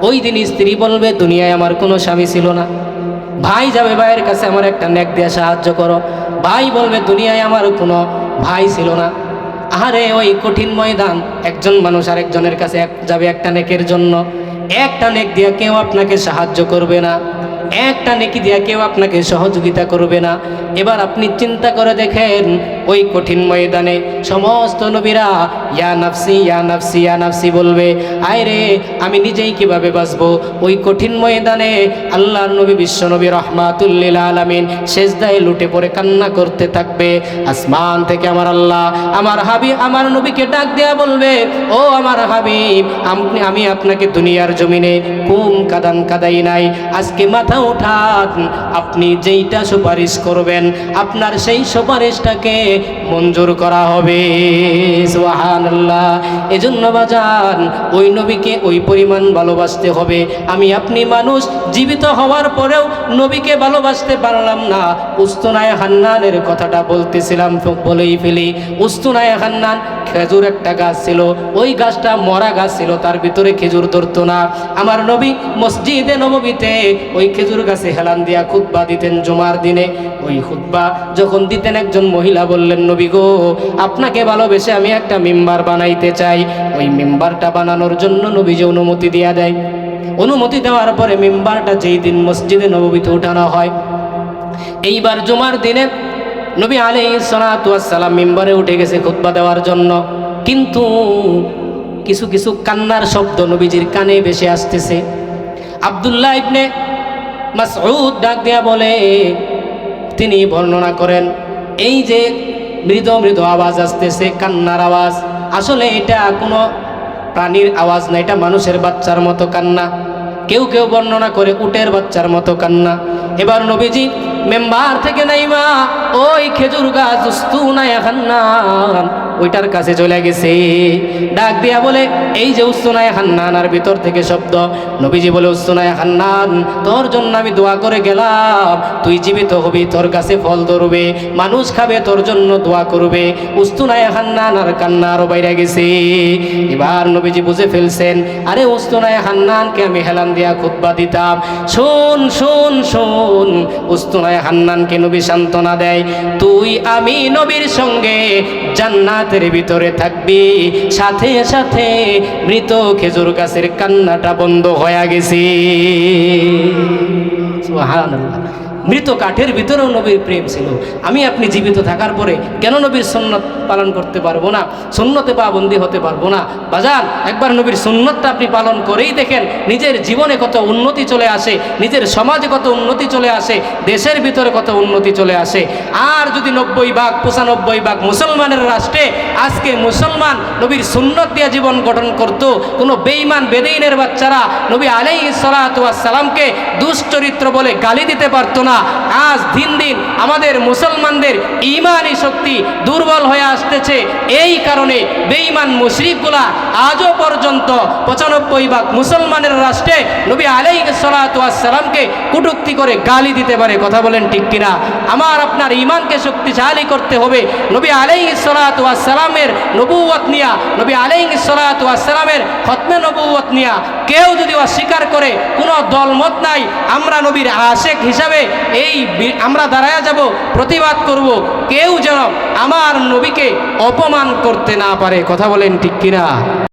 ওই দিন স্ত্রী বলবে দুনিয়ায় আমার কোনো স্বামী ছিল না। ভাই যাবে ভাইয়ের কাছে, আমার একটা নেক দিয়া সাহায্য করো। ভাই বলবে দুনিয়ায় আমার কোনো ভাই ছিল না। আরে ওই কঠিন ময়দান, একজন মানুষ আরেকজনের কাছে যাবে একটা নেকের জন্য, একটা নেক দিয়া কেউ আপনাকে সাহায্য করবে না, একটা নেকি দিয়া কেউ আপনাকে সহযোগিতা করবে না। এবার আপনি চিন্তা করে দেখেন, ওই কঠিন ময়দানে সমস্ত নবীরা ইয়া নাফসি ইয়া নাফসি ইয়া নাফসি বলবে। আয় রে, আমি নিজেই কিভাবে বাঁচবো? ওই কঠিন ময়দানে আল্লাহর নবী বিশ্ব নবী রাহমাতুল লিল আলামিন সেজদায় লুটে পড়ে কান্না করতে থাকবে। আসমান থেকে আমার আল্লাহ আমার হাবিব আমার নবীকে ডাক দেয়া বলবে, ও আমার হাবিব, আমি আপনাকে দুনিয়ার জমিনে কুম কাদান কাদাই নাই, আজকে মাথা উঠান, আপনি যেইটা সুপারিশ করবেন আপনার সেই সুপারিশটাকে মঞ্জুর করা হবে। সুবহানাল্লাহ। এজন্য বাজান, ওই নবীকে ওই পরিমাণ ভালোবাসতে হবে। আমি আপনি মানুষ জীবিত হওয়ার পরেও নবীকে ভালোবাসতে পারলাম না। উস্তুনায়ে হান্নানের কথাটা বলতেছিলাম, বলেই ফেলি। উস্তুনায়ে হান্নান খেজুর একটা গাছ ছিল, ওই গাছটা মরা গাছ ছিল, তার ভিতরে খেজুর ধরতো না। আমার নবী মসজিদে নববীতে ওই খেজুর গাছে হেলান দিয়া খুতবা দিতেন জুমার দিনে। ওই খুতবা যখন দিতেন, একজন মহিলা বললেন, নবী গো, আপনাকে ভালোবেসে আমি একটা মিম্বার বানাইতে চাই। ওই মিম্বারটা বানানোর জন্য নবীজি অনুমতি দিয়া দেয়। অনুমতি দেওয়ার পরে মিম্বারটা যেই দিন মসজিদে নববীতে উঠানো হয়, এইবার জুমার দিনে নবী আলাইহিস সালাতু ওয়াস সালাম মিম্বারে উঠে গেছে খুতবা দেওয়ার জন্য। কিন্তু কিছু কিছু কান্নার শব্দ নবীজির কানে ভেসে আসতেছে। আব্দুল্লাহ ইবনে মাসউদ ডাক দিয়া বলে, তিনি বর্ণনা করেন, এই যে মৃদু মৃদু আওয়াজ আসতেছে, কান্নার আওয়াজ, আসলে এটা কোনো প্রাণীর আওয়াজ না, এটা মানুষের বাচ্চার মতো কান্না। কেউ কেউ বর্ণনা করে উটের বাচ্চার মতো কান্না। এবার নবীজি মেম্বার থেকে নাইমা ওই খেজুর গাছ উস্তুনায়ে হান্নান ওইটার কাছে চলে গেছে। ডাক দিয়া বলে, এই যে উস্তুনায়ে হান্নানার ভিতর থেকে শব্দ। নবীজি বলে, উস্তুনায়ে হান্নান, তোর জন্য আমি দোয়া করে গেলাম, তুই জীবিত হবি, তোর কাছে ফল ধরবে, মানুষ খাবে, তোর জন্য দোয়া করবে। উস্তুনায়ে হান্নানার কান্না আরো বাইরে গেছে। এবার নবীজি বুঝে ফেলছেন, আরে উস্তুনায়ে হান্নানকে আমি হেলান দিয়া খুতবা দিতাম। শোন শোন শোন, উস্তুনায়ে হান্নানকে নবী সান্ত্বনা দেয়, তুই আমি নবীর সঙ্গে জান্নাতের ভিতরে থাকবি। সাথে সাথে মৃত খেজুর গাছের কান্নাটা বন্ধ হয়ে গেছে। সুবহানাল্লাহ। মৃত কাঠের ভিতরেও নবীর প্রেম ছিল। আমি আপনি জীবিত থাকার পরে কেন নবীর সুন্নত পালন করতে পারবো না, সুন্নতে পাবন্দি হতে পারবো না? বাজান, একবার নবীর সুন্নতটা আপনি পালন করেই দেখেন, নিজের জীবনে কত উন্নতি চলে আসে, নিজের সমাজে কত উন্নতি চলে আসে, দেশের ভিতরে কত উন্নতি চলে আসে। আর যদি 90% মুসলমানের রাষ্ট্রে আজকে মুসলমান নবীর সুন্নত দিয়ে জীবন গঠন করত, কোনো বেঈমান বেদিনের বাচ্চারা নবী আলাইহিস সালাতু ওয়াস সালামকে দুশ্চরিত্র বলে গালি দিতে পারতো না। আজ দিন দিন আমাদের মুসলমানদের ঈমানি শক্তি দুর্বল হয়ে আসতেছে। এই কারণে বেঈমান মুশরিকগুলা আজও পর্যন্ত 95% মুসলমানের রাষ্ট্রে নবী আলাইহিস সালাতু ওয়াস সালামকে কটূক্তি করে গালি দিতে পারে। কথা বলেন ঠিক কিনা? আমার আপনার ঈমানকে শক্তিশালী করতে হবে। নবী আলাইহিস সালাতু ওয়াস সালামের নবুয়ত নিয়া, নবী আলাইহিস সালাতু ওয়াস সালামের খতমে নবুয়ত নিয়া কেউ যদি অস্বীকার করে, কোনো দলমত নাই, আমরা নবীর আশেক হিসাবে আমরা দাঁড়ায়া যাব, প্রতিবাদ করব। কেউ যেন আমার নবীকে অপমান করতে না পারে। কথা বলেন ঠিক কিনা?